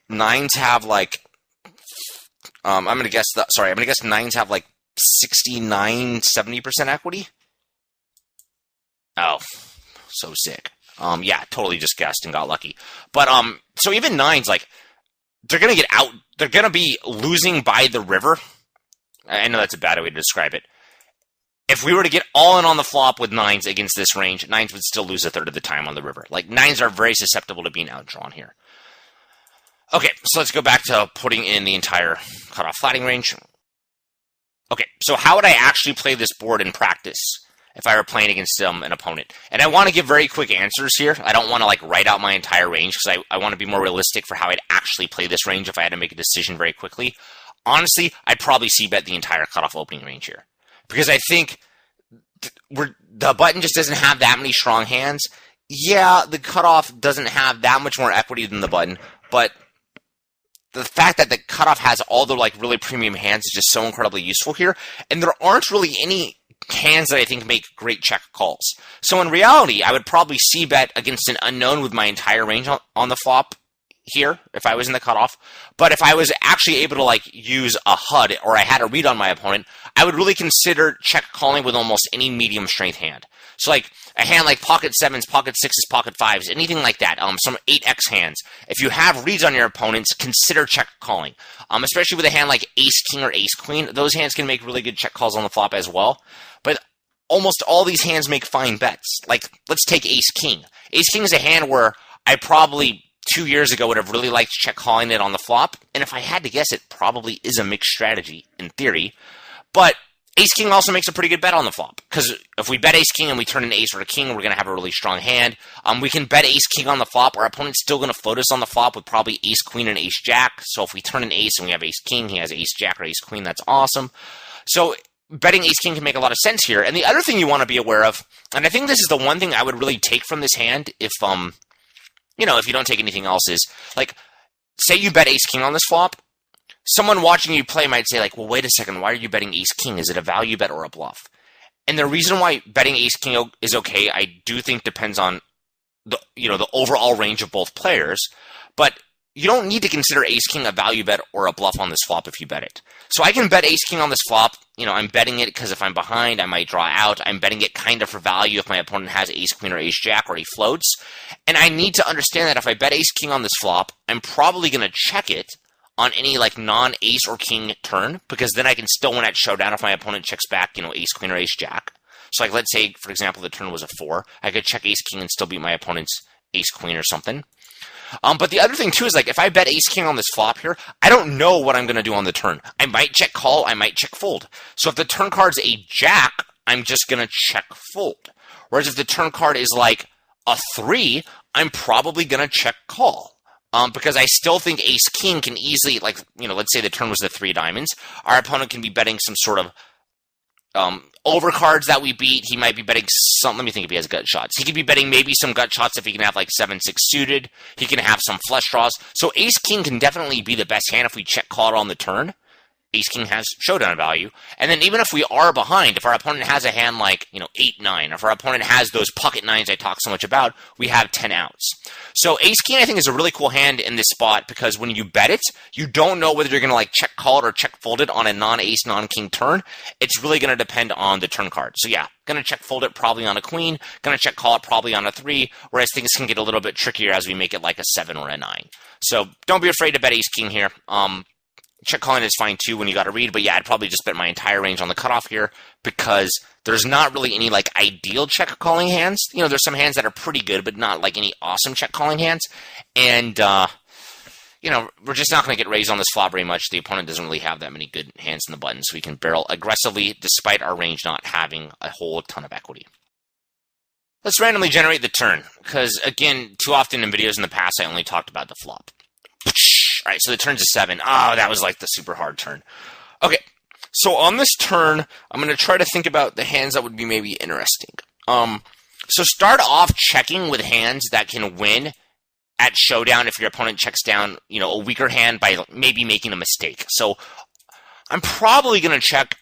nines have like, I'm going to guess nines have like 69, 70% equity. Oh, so sick. Yeah, totally just guessed and got lucky. But so even nines, like, they're gonna get out. They're gonna be losing by the river. I know that's a bad way to describe it. If we were to get all in on the flop with nines against this range, nines would still lose a third of the time on the river. Like, nines are very susceptible to being outdrawn here. Okay, so let's go back to putting in the entire cutoff flatting range. Okay, so how would I actually play this board in practice if I were playing against an opponent? And I want to give very quick answers here. I don't want to like write out my entire range because I want to be more realistic for how I'd actually play this range if I had to make a decision very quickly. Honestly, I'd probably c-bet the entire cutoff opening range here because I think the button just doesn't have that many strong hands. Yeah, the cutoff doesn't have that much more equity than the button, but the fact that the cutoff has all the like really premium hands is just so incredibly useful here. And there aren't really any hands that I think make great check calls. So in reality, I would probably c-bet against an unknown with my entire range on the flop here if I was in the cutoff. But if I was actually able to like use a HUD or I had a read on my opponent, I would really consider check calling with almost any medium strength hand. So like a hand like pocket sevens, pocket sixes, pocket fives, anything like that, some 8x hands. If you have reads on your opponents, consider check calling. Especially with a hand like ace king or ace queen, those hands can make really good check calls on the flop as well. But almost all these hands make fine bets. Like, let's take ace king. Ace king is a hand where I probably 2 years ago would have really liked check calling it on the flop. And if I had to guess, it probably is a mixed strategy in theory. But ace king also makes a pretty good bet on the flop. Because if we bet ace king and we turn an ace or a king, we're going to have a really strong hand. We can bet ace king on the flop. Our opponent's still going to float us on the flop with probably ace queen and ace jack. So if we turn an ace and we have ace king, he has ace jack or ace queen. That's awesome. So betting ace king can make a lot of sense here. And the other thing you want to be aware of, and I think this is the one thing I would really take from this hand if if you don't take anything else, is like, say you bet ace king on this flop. Someone watching you play might say like, well, wait a second, why are you betting ace king? Is it a value bet or a bluff? And the reason why betting ace king is okay, I do think depends on the overall range of both players, but you don't need to consider ace king a value bet or a bluff on this flop if you bet it. So I can bet ace king on this flop. I'm betting it because if I'm behind, I might draw out. I'm betting it kind of for value if my opponent has ace queen or ace jack or he floats. And I need to understand that if I bet ace king on this flop, I'm probably going to check it on any like non-ace or king turn, because then I can still win at showdown if my opponent checks back, ace queen or ace jack. So like, let's say, for example, the turn was a 4. I could check ace king and still beat my opponent's ace queen or something. But the other thing too is like, if I bet ace king on this flop here, I don't know what I'm going to do on the turn. I might check call, I might check fold. So if the turn card's a jack, I'm just going to check fold. Whereas if the turn card is like a 3, I'm probably going to check call. Because I still think ace king can easily, like, let's say the turn was the 3 diamonds. Our opponent can be betting some sort of overcards that we beat. He might be betting some, let me think if he has gut shots. He could be betting maybe some gut shots if he can have like 7-6 suited. He can have some flush draws. So ace king can definitely be the best hand if we check call it on the turn. Ace king has showdown value. And then even if we are behind, if our opponent has a hand like, 8-9, if our opponent has those pocket nines I talk so much about, we have 10 outs. So ace king, I think, is a really cool hand in this spot because when you bet it, you don't know whether you're going to like check call it or check fold it on a non-ace, non-king turn. It's really going to depend on the turn card. So yeah, going to check fold it probably on a queen, going to check call it probably on a 3, whereas things can get a little bit trickier as we make it like a 7 or a 9. So don't be afraid to bet ace king here. Check calling is fine too when you got to read, but yeah, I'd probably just bet my entire range on the cutoff here because there's not really any like ideal check calling hands. There's some hands that are pretty good, but not like any awesome check calling hands. And, we're just not going to get raised on this flop very much. The opponent doesn't really have that many good hands in the button, so we can barrel aggressively despite our range not having a whole ton of equity. Let's randomly generate the turn because, again, too often in videos in the past, I only talked about the flop. All right, so the turn's a 7. Oh, that was like the super hard turn. Okay, so on this turn, I'm going to try to think about the hands that would be maybe interesting. So start off checking with hands that can win at showdown if your opponent checks down, a weaker hand by maybe making a mistake. So I'm probably going to check,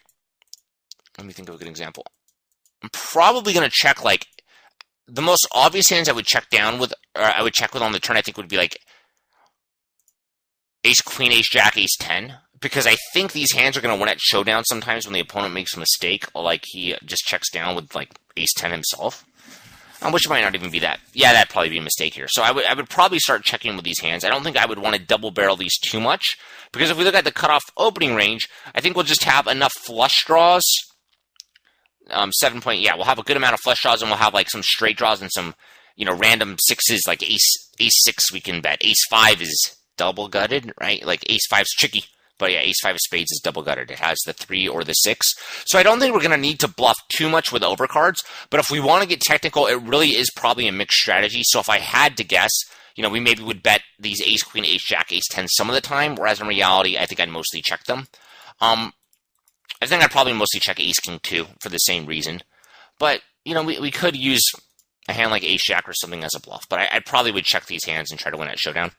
let me think of a good example. I'm probably going to check like the most obvious hands I would check down with, or I would check with on the turn, I think would be like ace queen, ace jack, ace 10, because I think these hands are going to win at showdown sometimes when the opponent makes a mistake, or like he just checks down with like ace 10 himself, which might not even be that. Yeah, that'd probably be a mistake here. So I would probably start checking with these hands. I don't think I would want to double barrel these too much, because if we look at the cutoff opening range, I think we'll just have enough flush draws. 7 point, yeah, we'll have a good amount of flush draws, and we'll have like some straight draws and some, random sixes, like ace 6 we can bet. Ace 5 is double gutted, right? Like ace 5's tricky, but yeah, ace 5 of spades is double gutted. It has the 3 or the 6. So I don't think we're going to need to bluff too much with overcards, but if we want to get technical, it really is probably a mixed strategy. So if I had to guess, we maybe would bet these ace queen, ace jack, ace 10 some of the time, whereas in reality, I think I'd mostly check them. I think I'd probably mostly check ace king too for the same reason. But, we could use a hand like ace jack or something as a bluff, but I probably would check these hands and try to win at showdown.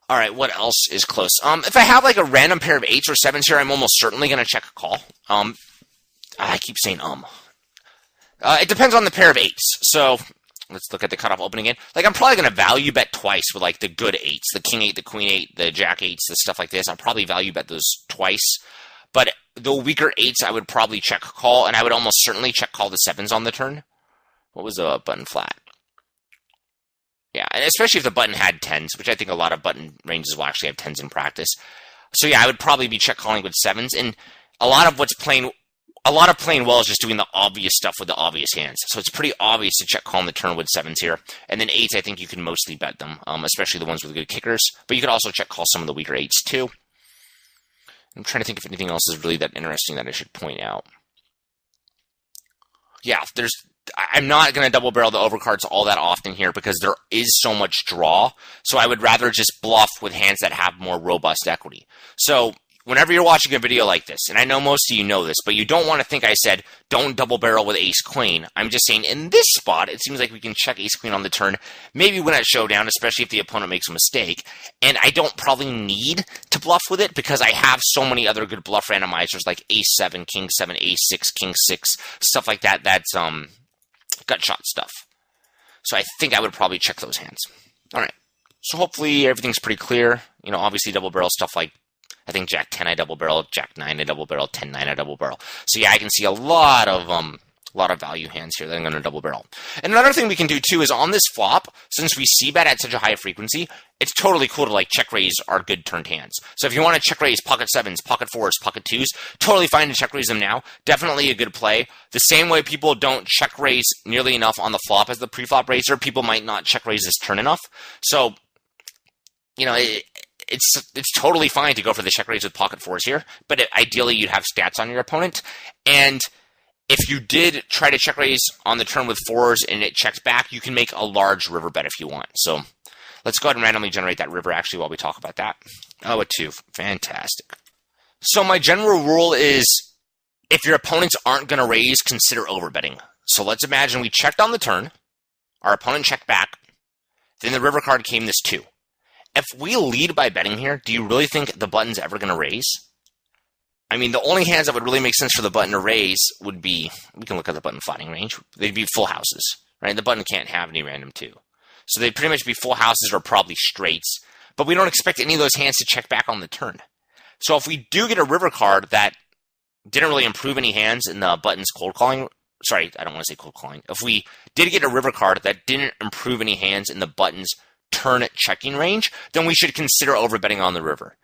All right, what else is close? If I have like a random pair of 8s or 7s here, I'm almost certainly going to check a call. I keep saying It depends on the pair of 8s. So let's look at the cutoff open again. Like I'm probably going to value bet twice with like the good 8s, the king 8, the queen 8, the jack 8s, the stuff like this. I'll probably value bet those twice. But the weaker 8s, I would probably check call, and I would almost certainly check call the 7s on the turn. What was the button flat? Yeah, and especially if the button had 10s, which I think a lot of button ranges will actually have 10s in practice. So yeah, I would probably be check calling with 7s, and a lot of playing well is just doing the obvious stuff with the obvious hands. So it's pretty obvious to check call on the turn with 7s here. And then 8s, I think you can mostly bet them, especially the ones with good kickers. But you could also check call some of the weaker 8s too. I'm trying to think if anything else is really that interesting that I should point out. Yeah, I'm not going to double barrel the overcards all that often here because there is so much draw. So I would rather just bluff with hands that have more robust equity. So whenever you're watching a video like this, and I know most of you know this, but you don't want to think I said don't double barrel with ace queen. I'm just saying in this spot, it seems like we can check ace queen on the turn, maybe win at showdown, especially if the opponent makes a mistake. And I don't probably need to bluff with it because I have so many other good bluff randomizers like ace 7, king 7, ace 6, king 6, stuff like that. That's gut shot stuff. So I think I would probably check those hands. All right. So hopefully everything's pretty clear. You know, obviously double barrel stuff like I think Jack 10 I double barrel, Jack 9 I double barrel, 10 9 I double barrel. So yeah, I can see a lot of value hands here that I'm going to double barrel. And another thing we can do too is on this flop, since we see bet at such a high frequency, it's totally cool to like check raise our good turned hands. So if you want to check raise pocket 7s, pocket 4s, pocket 2s, totally fine to check raise them now. Definitely a good play. The same way people don't check raise nearly enough on the flop as the pre-flop raiser, people might not check raise this turn enough. So, you know, it's totally fine to go for the check raise with pocket 4s here, but ideally you'd have stats on your opponent. And if you did try to check raise on the turn with 4s and it checks back, you can make a large river bet if you want. So let's go ahead and randomly generate that river actually while we talk about that. Oh, a 2. Fantastic. So my general rule is if your opponents aren't going to raise, consider overbetting. So let's imagine we checked on the turn, our opponent checked back, then the river card came this 2. If we lead by betting here, do you really think the button's ever going to raise? I mean, the only hands that would really make sense for the button to raise would be, we can look at the button flattening range, they'd be full houses, right? The button can't have any random 2. So they'd pretty much be full houses or probably straights, but we don't expect any of those hands to check back on the turn. So if we do get a river card that didn't really improve any hands in the button's cold calling, sorry, I don't want to say cold calling. If we did get a river card that didn't improve any hands in the button's turn checking range, then we should consider overbetting on the river.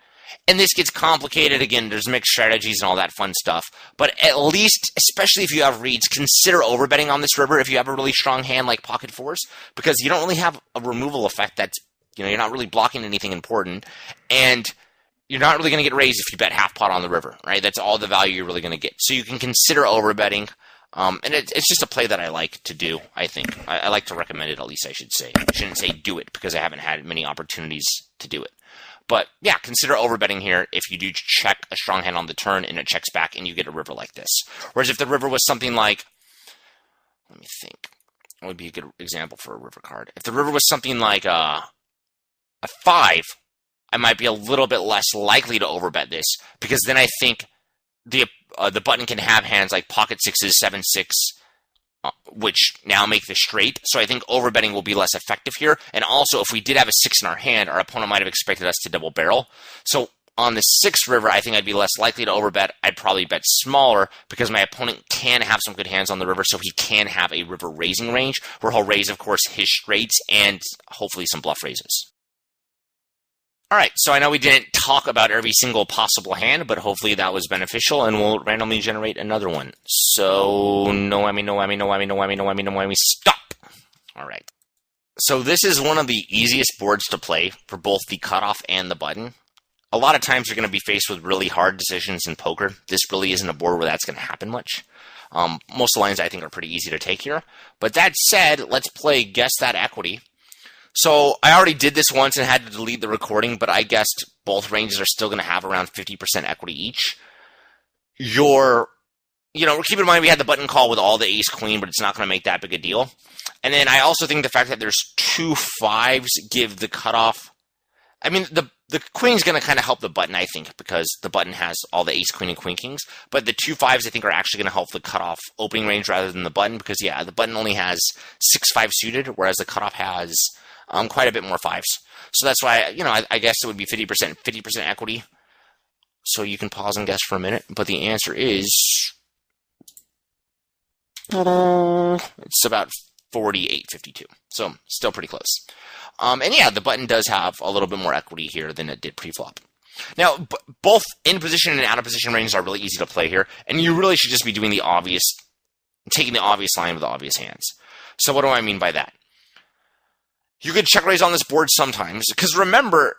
And this gets complicated. Again, there's mixed strategies and all that fun stuff. But at least, especially if you have reads, consider overbetting on this river if you have a really strong hand like pocket 4s, because you don't really have a removal effect that's, you know, you're not really blocking anything important. And you're not really going to get raised if you bet half pot on the river, right? That's all the value you're really going to get. So you can consider overbetting. And it's just a play that I like to do, I think. I like to recommend it, at least I should say. I shouldn't say do it, because I haven't had many opportunities to do it. But yeah, consider overbetting here if you do check a strong hand on the turn and it checks back and you get a river like this. Whereas if the river was something like, let me think, what would be a good example for a river card? If the river was something like a 5, I might be a little bit less likely to overbet this, because then I think the button can have hands like pocket 6s, 7, 6, which now make this straight. So I think overbetting will be less effective here. And also, if we did have a 6 in our hand, our opponent might have expected us to double barrel. So on the 6th river, I think I'd be less likely to overbet. I'd probably bet smaller because my opponent can have some good hands on the river, so he can have a river raising range where he'll raise, of course, his straights and hopefully some bluff raises. All right, so I know we didn't talk about every single possible hand, but hopefully that was beneficial, and we'll randomly generate another one. So, no whammy, no whammy, no whammy, no whammy, no whammy, no whammy, stop! All right. So this is one of the easiest boards to play for both the cutoff and the button. A lot of times you're going to be faced with really hard decisions in poker. This really isn't a board where that's going to happen much. Most of the lines I think are pretty easy to take here. But that said, let's play Guess That Equity. So I already did this once and had to delete the recording, but I guessed both ranges are still going to have around 50% equity each. Keep in mind we had the button call with all the ace queen, but it's not going to make that big a deal. And then I also think the fact that there's 2 5s give the cutoff. I mean, the queen's going to kind of help the button, I think, because the button has all the ace queen and queen kings. But the 2 5s, I think, are actually going to help the cutoff opening range rather than the button, because, yeah, the button only has 6 5 suited, whereas the cutoff has quite a bit more 5s. So that's why, I guess it would be 50% equity. So you can pause and guess for a minute. But the answer is, it's about 48-52. So still pretty close. And yeah, the button does have a little bit more equity here than it did pre-flop. Now, both in position and out of position ranges are really easy to play here. And you really should just be doing taking the obvious line with the obvious hands. So what do I mean by that? You could check raise on this board sometimes, because remember,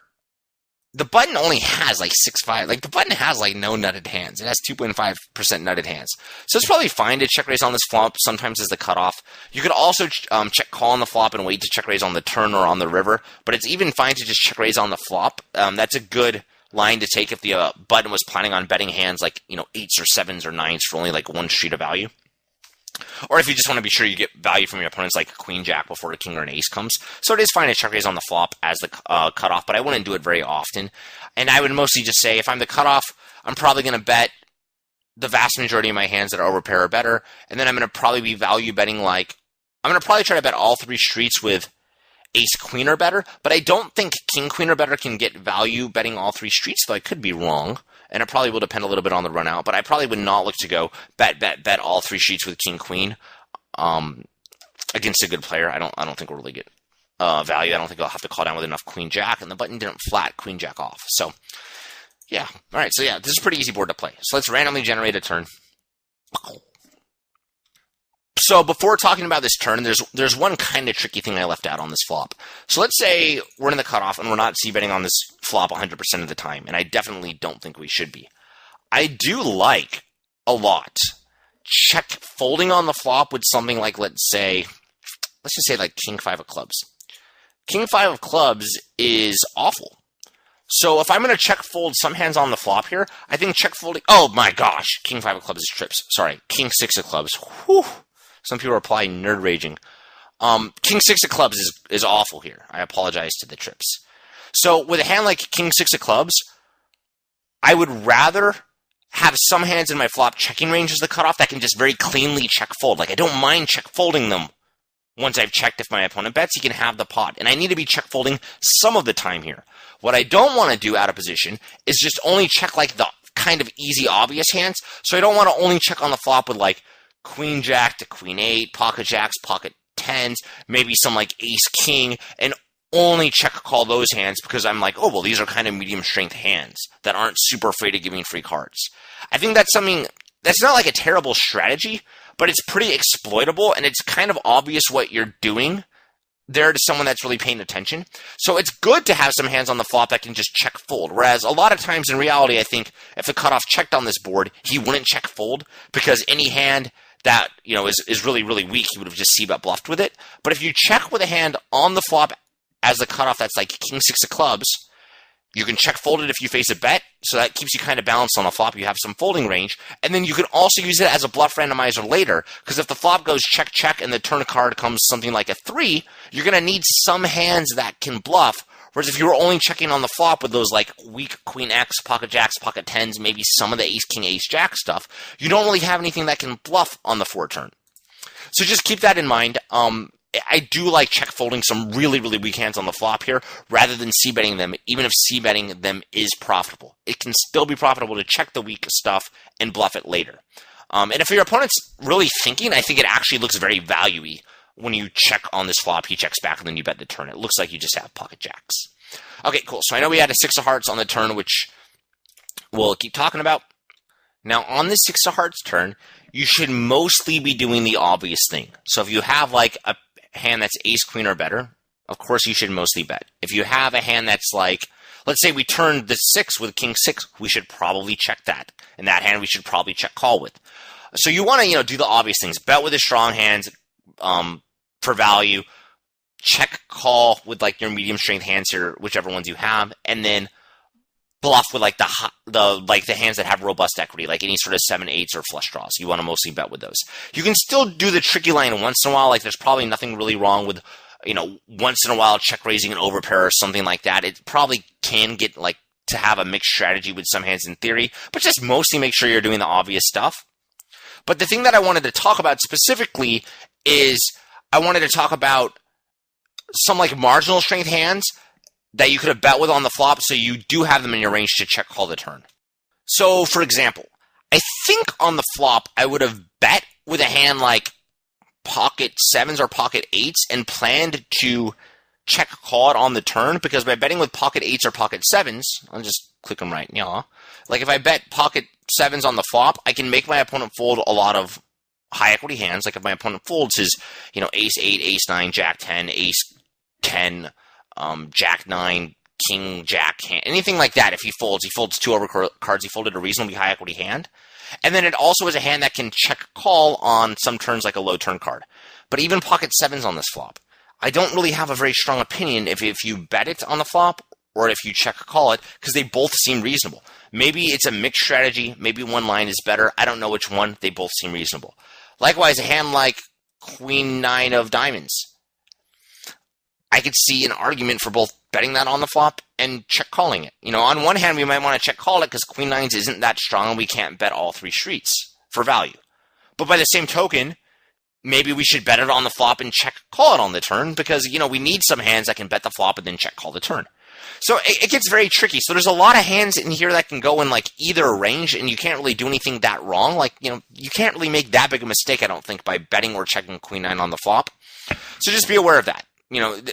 the button only has like 6-5. Like, the button has like no nutted hands. It has 2.5% nutted hands. So it's probably fine to check raise on this flop sometimes as the cutoff. You could also check call on the flop and wait to check raise on the turn or on the river. But it's even fine to just check raise on the flop. That's a good line to take if the button was planning on betting hands like, 8s or 7s or 9s for only like one street of value. Or if you just want to be sure you get value from your opponents like queen jack before a king or an ace comes. So it is fine to check raise on the flop as the cutoff, but I wouldn't do it very often. And I would mostly just say if I'm the cutoff, I'm probably going to bet the vast majority of my hands that are overpair or better. And then I'm going to probably be value betting like, I'm going to probably try to bet all 3 streets with ace queen or better, but I don't think king queen or better can get value betting all 3 streets, though I could be wrong. And it probably will depend a little bit on the run out, but I probably would not look to go bet all 3 streets with king queen against a good player. I don't think we'll really get value. I don't think I'll have to call down with enough queen jack, and the button didn't flat queen jack off. So yeah, all right. So yeah, this is a pretty easy board to play. So let's randomly generate a turn. So before talking about this turn, there's one kind of tricky thing I left out on this flop. So let's say we're in the cutoff and we're not c-betting on this flop 100% of the time, and I definitely don't think we should be. I do like a lot check folding on the flop with something like, let's just say like king 5 of clubs. King 5 of clubs is awful. So if I'm going to check fold some hands on the flop here, I think check folding, oh my gosh, king 5 of clubs is trips. Sorry, king 6 of clubs. Whew. Some people are probably nerd raging. King 6 of clubs is awful here. I apologize to the trips. So with a hand like king 6 of clubs, I would rather have some hands in my flop checking range as the cutoff that can just very cleanly check fold. Like I don't mind check folding them once I've checked if my opponent bets, he can have the pot. And I need to be check folding some of the time here. What I don't want to do out of position is just only check like the kind of easy, obvious hands. So I don't want to only check on the flop with like queen jack to queen 8, pocket jacks, pocket 10s, maybe some like ace king, and only check call those hands because I'm like, oh, well, these are kind of medium strength hands that aren't super afraid of giving free cards. I think that's something that's not like a terrible strategy, but it's pretty exploitable, and it's kind of obvious what you're doing there to someone that's really paying attention. So it's good to have some hands on the flop that can just check fold. Whereas a lot of times in reality, I think if the cutoff checked on this board, he wouldn't check fold because any hand that, is really, really weak, he would have just c-bet bluffed with it. But if you check with a hand on the flop as the cutoff that's like king 6 of clubs, you can check fold it if you face a bet, so that keeps you kind of balanced on the flop. You have some folding range, and then you can also use it as a bluff randomizer later, because if the flop goes check, check, and the turn card comes something like a 3, you're going to need some hands that can bluff, whereas if you were only checking on the flop with those like weak queen X, pocket jacks, pocket 10s, maybe some of the ace king, ace jack stuff, you don't really have anything that can bluff on the 4 turn. So just keep that in mind. I do like check folding some really, really weak hands on the flop here rather than c-betting them, even if c-betting them is profitable. It can still be profitable to check the weak stuff and bluff it later. And if your opponent's really thinking, I think it actually looks very value-y when you check on this flop, he checks back, and then you bet the turn. It looks like you just have pocket jacks. Okay, cool. So I know we had a 6 of hearts on the turn, which we'll keep talking about. Now, on this 6 of hearts turn, you should mostly be doing the obvious thing. So if you have like a hand that's ace queen or better, of course you should mostly bet. If you have a hand that's like, let's say we turned the 6 with king 6, we should probably check that. And that hand we should probably check call with. So you want to, do the obvious things. Bet with the strong hands for value. Check call with like your medium strength hands here, whichever ones you have, and then bluff with like the hands that have robust equity, like any sort of 7/8s or flush draws. You want to mostly bet with those. You can still do the tricky line once in a while. Like there's probably nothing really wrong with, once in a while check raising an overpair or something like that. It probably can get like to have a mixed strategy with some hands in theory, but just mostly make sure you're doing the obvious stuff. But the thing that I wanted to talk about specifically is I wanted to talk about some like marginal strength hands that you could have bet with on the flop, so you do have them in your range to check call the turn. So, for example, I think on the flop, I would have bet with a hand like pocket 7s or pocket 8s and planned to check call it on the turn, because by betting with pocket 8s or pocket 7s, I'll just click them right now. Like if I bet pocket 7s on the flop, I can make my opponent fold a lot of high equity hands. Like if my opponent folds his, ace 8, ace 9, jack 10, ace 10, jack 9, king, jack, hand, anything like that. If he folds 2 over cards, he folded a reasonably high equity hand. And then it also is a hand that can check call on some turns like a low turn card. But even pocket 7s on this flop, I don't really have a very strong opinion if you bet it on the flop or if you check call it, because they both seem reasonable. Maybe it's a mixed strategy. Maybe one line is better. I don't know which one. They both seem reasonable. Likewise, a hand like Queen 9 of diamonds. I could see an argument for both betting that on the flop and check calling it. On one hand, we might want to check call it because Queen 9s isn't that strong and we can't bet all three streets for value. But by the same token, maybe we should bet it on the flop and check call it on the turn because, we need some hands that can bet the flop and then check call the turn. So it gets very tricky. So there's a lot of hands in here that can go in like either range and you can't really do anything that wrong. Like, you can't really make that big a mistake, I don't think, by betting or checking Queen 9 on the flop. So just be aware of that.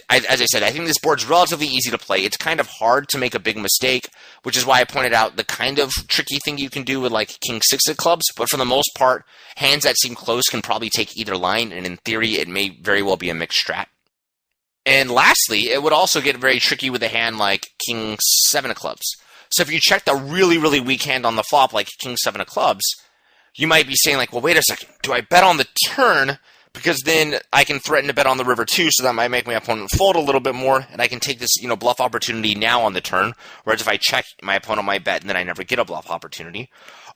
As I said, I think this board's relatively easy to play. It's kind of hard to make a big mistake, which is why I pointed out the kind of tricky thing you can do with like King 6 of clubs. But for the most part, hands that seem close can probably take either line, and in theory, it may very well be a mixed strat. And lastly, it would also get very tricky with a hand like King 7 of clubs. So if you check the really, really weak hand on the flop, like King 7 of clubs, you might be saying like, well, wait a second, do I bet on the turn? Because then I can threaten to bet on the river too, so that might make my opponent fold a little bit more, and I can take this, bluff opportunity now on the turn, whereas if I check, my opponent might bet, and then I never get a bluff opportunity.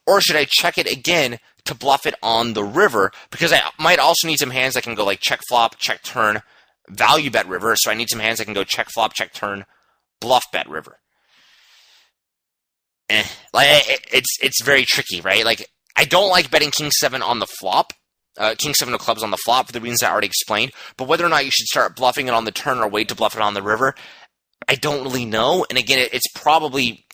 Or should I check it again to bluff it on the river? Because I might also need some hands that can go like check flop, check turn, value bet river, so I need some hands that can go check flop, check turn, bluff bet river. It's very tricky, right? Like, I don't like betting King 7 on the flop. King 7 of clubs on the flop for the reasons I already explained, but whether or not you should start bluffing it on the turn or wait to bluff it on the river, I don't really know. And again, it's probably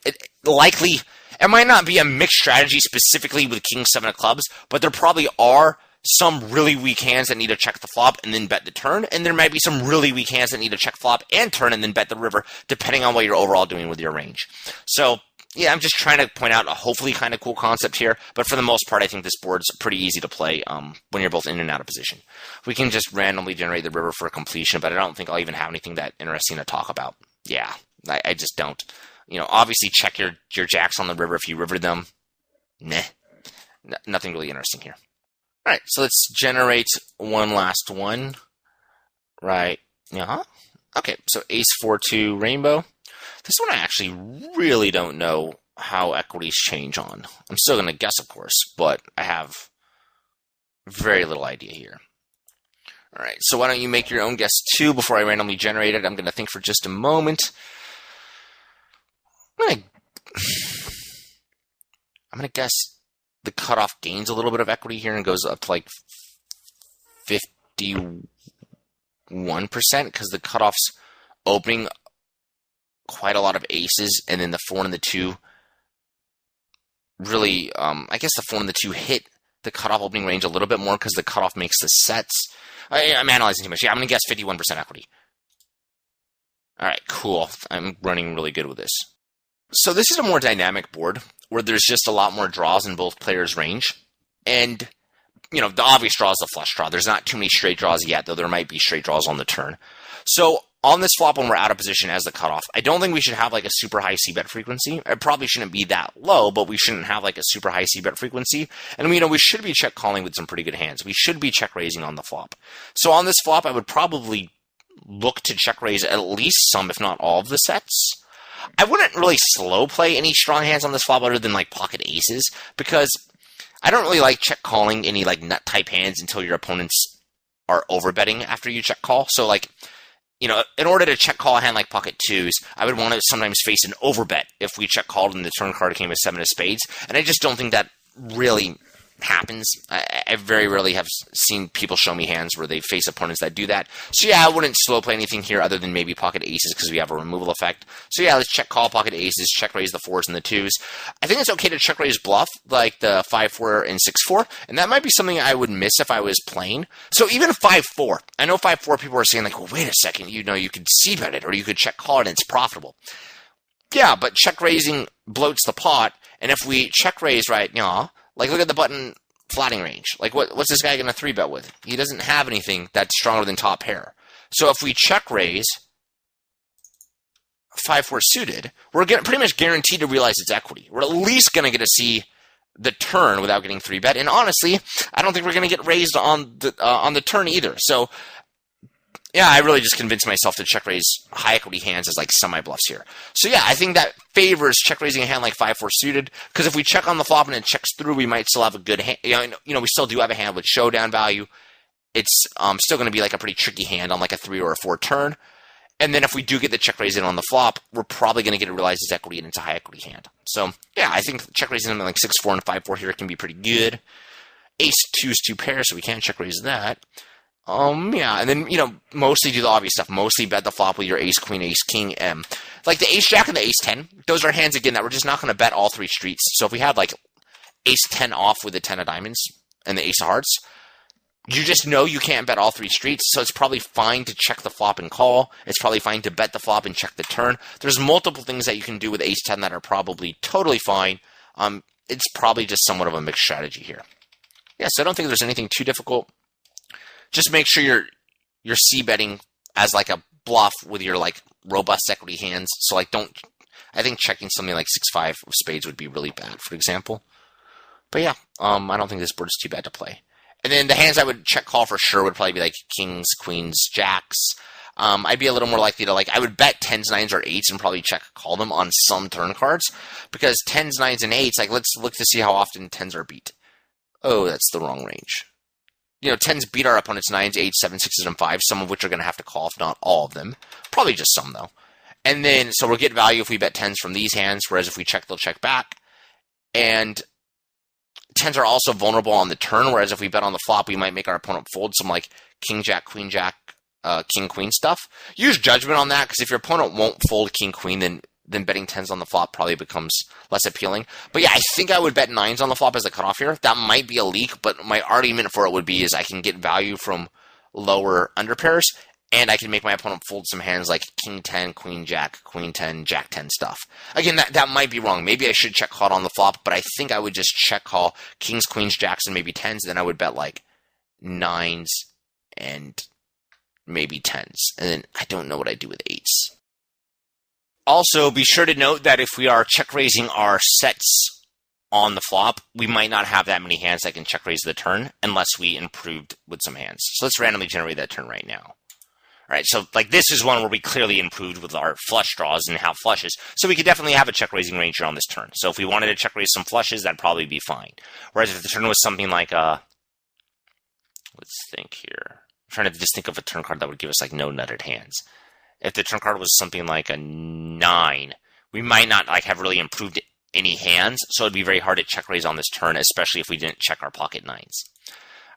likely, it might not be a mixed strategy specifically with King 7 of clubs, but there probably are some really weak hands that need to check the flop and then bet the turn, and there might be some really weak hands that need to check flop and turn and then bet the river, depending on what you're overall doing with your range. So yeah, I'm just trying to point out a hopefully kind of cool concept here, but for the most part, I think this board's pretty easy to play when you're both in and out of position. We can just randomly generate the river for completion, but I don't think I'll even have anything that interesting to talk about. Yeah, I just don't. Obviously check your jacks on the river if you rivered them. Nothing really interesting here. All right, so let's generate one last one. Right, okay, so ace 4-2 rainbow. This one I actually really don't know how equities change on. I'm still going to guess, of course, but I have very little idea here. All right, so why don't you make your own guess too before I randomly generate it? I'm going to think for just a moment. I'm going to guess the cutoff gains a little bit of equity here and goes up to like 51% because the cutoff's opening quite a lot of aces, and then the 4 and the 2 really, I guess the 4 and the 2 hit the cutoff opening range a little bit more because the cutoff makes the sets. I'm analyzing too much. Yeah, I'm going to guess 51% equity. All right, cool. I'm running really good with this. So this is a more dynamic board where there's just a lot more draws in both players' range. And, the obvious draw is the flush draw. There's not too many straight draws yet, though there might be straight draws on the turn. So on this flop, when we're out of position as the cutoff, I don't think we should have like a super high c-bet frequency. It probably shouldn't be that low, but we shouldn't have like a super high c-bet frequency. And we should be check calling with some pretty good hands. We should be check raising on the flop. So on this flop, I would probably look to check raise at least some, if not all of the sets. I wouldn't really slow play any strong hands on this flop other than like pocket aces, because I don't really like check calling any like nut type hands until your opponents are overbetting after you check call. So like, in order to check call a hand like pocket twos, I would want to sometimes face an overbet if we check called and the turn card came with 7 of spades. And I just don't think that really happens. I very rarely have seen people show me hands where they face opponents that do that. So yeah, I wouldn't slow play anything here other than maybe pocket aces because we have a removal effect. So yeah, let's check call pocket aces, check raise the 4s and the 2s. I think it's okay to check raise bluff like the 5-4 and 6-4, and that might be something I would miss if I was playing. So even 5-4, I know 5-4 people are saying like, well, wait a second, you could c-bet it or you could check call it and it's profitable. Yeah, but check raising bloats the pot, and if we check raise right now, like, look at the button flatting range. Like, what's this guy going to 3-bet with? He doesn't have anything that's stronger than top pair. So if we check raise 5-4 suited, we're pretty much guaranteed to realize its equity. We're at least going to get to see the turn without getting 3-bet. And honestly, I don't think we're going to get raised on the turn either. So yeah, I really just convinced myself to check raise high equity hands as like semi bluffs here. So yeah, I think that favors check raising a hand like 5-4 suited, because if we check on the flop and it checks through, we might still have a good hand. We still do have a hand with showdown value. It's still going to be like a pretty tricky hand on like a 3 or a 4 turn. And then if we do get the check raise in on the flop, we're probably going to get it realized as equity and it's a high equity hand. So yeah, I think check raising them like 6-4 and 5-4 here can be pretty good. Ace-2 is 2 pairs, so we can't check raise that. Yeah, and then, mostly do the obvious stuff. Mostly bet the flop with your ace-queen, ace-king, like the ace-jack and the ace-10, those are hands, again, that we're just not going to bet all 3 streets. So if we had, like, ace-10 off with the 10 of diamonds and the ace of hearts, you just know you can't bet all 3 streets, so it's probably fine to check the flop and call. It's probably fine to bet the flop and check the turn. There's multiple things that you can do with ace-10 that are probably totally fine. It's probably just somewhat of a mixed strategy here. Yeah, so I don't think there's anything too difficult. Just make sure you're c-betting as like a bluff with your like robust equity hands. So like I think checking something like 6-5 of spades would be really bad, for example. But yeah, I don't think this board is too bad to play. And then the hands I would check call for sure would probably be like kings, queens, jacks. I'd be a little more likely to I would bet 10s, 9s, or 8s and probably check call them on some turn cards, because 10s, 9s, and 8s, like let's look to see how often 10s are beat. Oh, that's the wrong range. 10s beat our opponent's 9s, 8s, 7s, 6s, and 5s, some of which are going to have to call, if not all of them. Probably just some, though. And then, so we'll get value if we bet 10s from these hands, whereas if we check, they'll check back. And 10s are also vulnerable on the turn, whereas if we bet on the flop, we might make our opponent fold some, like, king, jack, queen, jack, king, queen stuff. Use judgment on that, because if your opponent won't fold king, queen, then betting 10s on the flop probably becomes less appealing. But yeah, I think I would bet 9s on the flop as a cutoff here. That might be a leak, but my argument for it would be is I can get value from lower underpairs, and I can make my opponent fold some hands like king 10, queen jack, queen 10, jack 10 stuff. Again, that might be wrong. Maybe I should check call on the flop, but I think I would just check call kings, queens, jacks, and maybe 10s. Then I would bet like 9s and maybe 10s. And then I don't know what I do with 8s. Also, be sure to note that if we are check raising our sets on the flop, we might not have that many hands that can check raise the turn unless we improved with some hands. So let's randomly generate that turn right now. All right, so like this is one where we clearly improved with our flush draws and have flushes. So we could definitely have a check raising range here on this turn. So if we wanted to check raise some flushes, that'd probably be fine. Whereas if the turn was something like let's think here. I'm trying to just think of a turn card that would give us like no nutted hands. If the turn card was something like a 9, we might not like have really improved any hands, so it'd be very hard to check raise on this turn, especially if we didn't check our pocket 9s.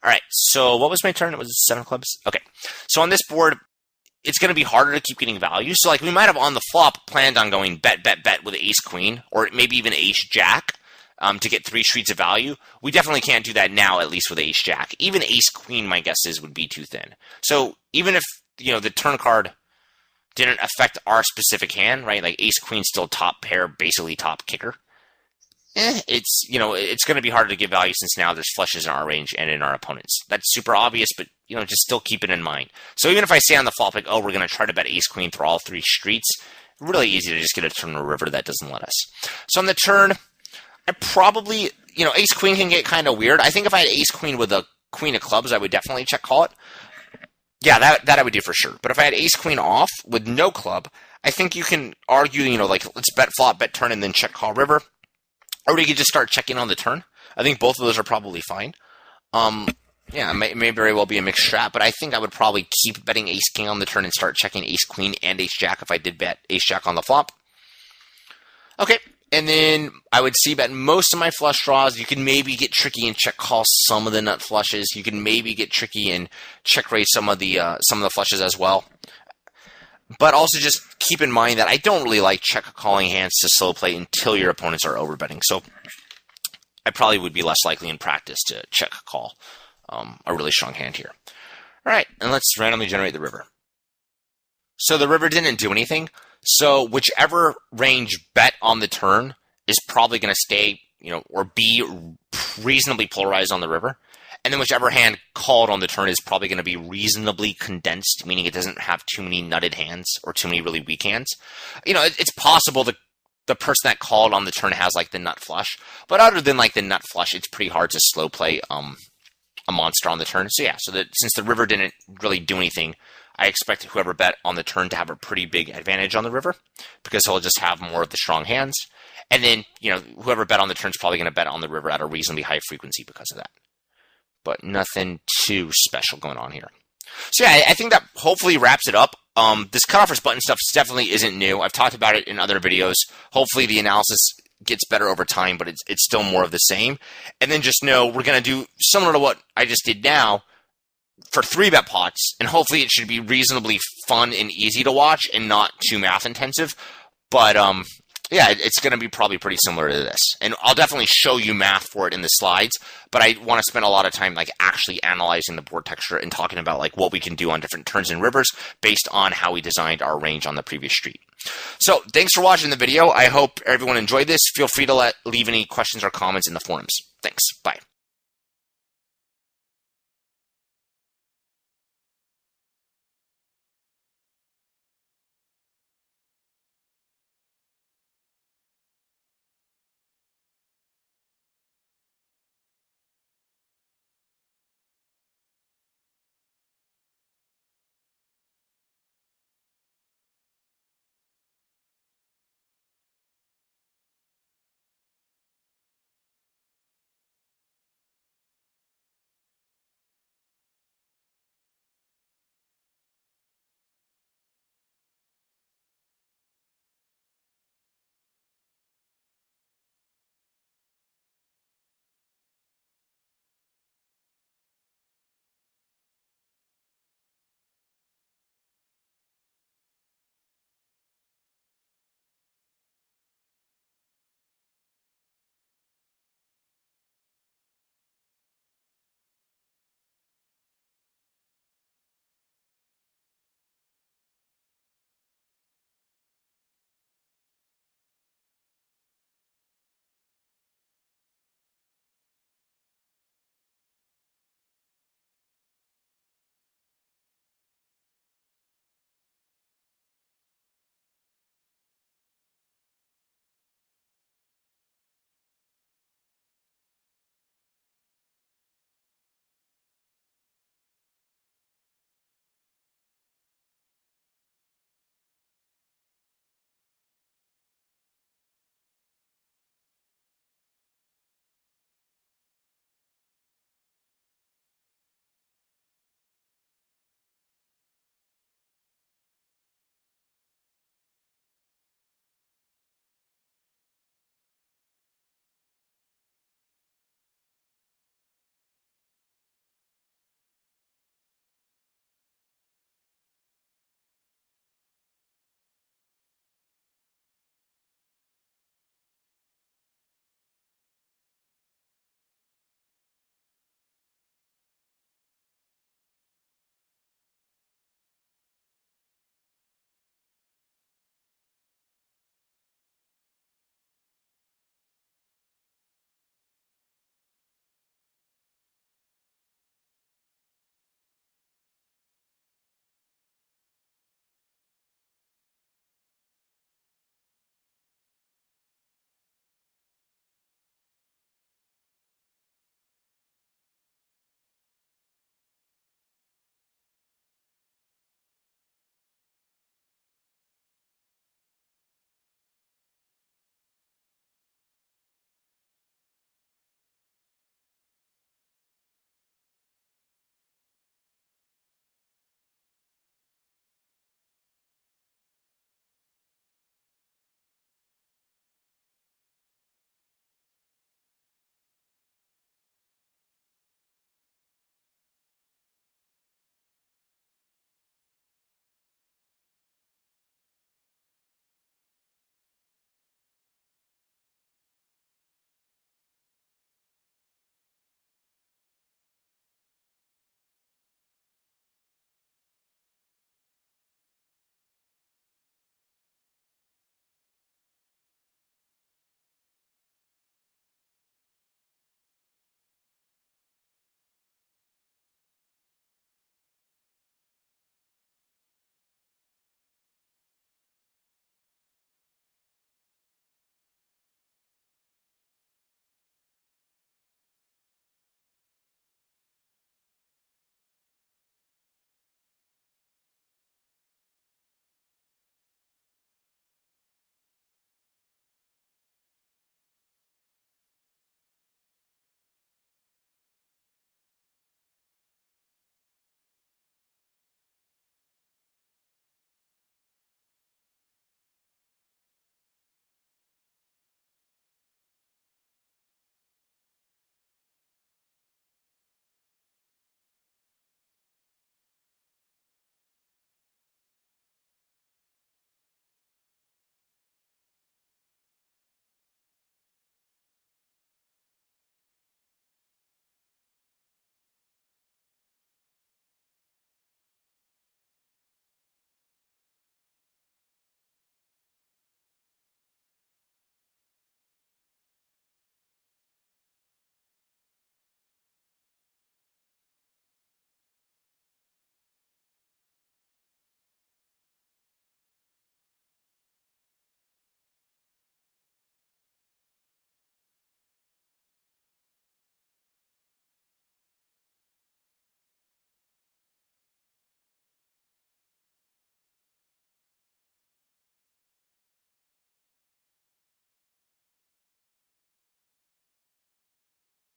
All right, so what was my turn? It was 7 clubs? Okay, so on this board, it's going to be harder to keep getting value. So like we might have on the flop planned on going bet, bet, bet with ace queen, or maybe even ace jack to get 3 streets of value. We definitely can't do that now, at least with ace jack. Even ace queen, my guess is, would be too thin. So even if the turn card didn't affect our specific hand, right? Like ace queen still top pair, basically top kicker. It's going to be harder to get value since now there's flushes in our range and in our opponents. That's super obvious, but just still keep it in mind. So even if I say on the flop like, oh, we're going to try to bet ace queen through all 3 streets, really easy to just get a turn or river that doesn't let us. So on the turn, I probably ace queen can get kind of weird. I think if I had ace queen with a queen of clubs, I would definitely check call it. Yeah, that I would do for sure. But if I had ace-queen off with no club, I think you can argue, like, let's bet flop, bet turn, and then check call river. Or we could just start checking on the turn. I think both of those are probably fine. Yeah, it may very well be a mixed strat, but I think I would probably keep betting ace-king on the turn and start checking ace-queen and ace-jack if I did bet ace-jack on the flop. Okay, and then I would c-bet most of my flush draws. You can maybe get tricky and check call some of the nut flushes. You can maybe get tricky and check raise some of the flushes as well. But also just keep in mind that I don't really like check calling hands to slow play until your opponents are overbetting. So I probably would be less likely in practice to check call a really strong hand here. All right, and let's randomly generate the river. So the river didn't do anything. So whichever range bet on the turn is probably going to stay, or be reasonably polarized on the river. And then whichever hand called on the turn is probably going to be reasonably condensed, meaning it doesn't have too many nutted hands or too many really weak hands. It's possible that the person that called on the turn has like the nut flush, but other than like the nut flush, it's pretty hard to slow play a monster on the turn. So yeah, since the river didn't really do anything, I expect whoever bet on the turn to have a pretty big advantage on the river because he'll just have more of the strong hands. And then, whoever bet on the turn is probably going to bet on the river at a reasonably high frequency because of that. But nothing too special going on here. So yeah, I think that hopefully wraps it up. This cutoff versus button stuff definitely isn't new. I've talked about it in other videos. Hopefully the analysis gets better over time, but it's still more of the same. And then just know we're going to do similar to what I just did now for 3-bet pots, and hopefully it should be reasonably fun and easy to watch and not too math intensive. But yeah, it's going to be probably pretty similar to this. And I'll definitely show you math for it in the slides, but I want to spend a lot of time actually analyzing the board texture and talking about what we can do on different turns and rivers based on how we designed our range on the previous street. So thanks for watching the video. I hope everyone enjoyed this. Feel free to leave any questions or comments in the forums. Thanks. Bye.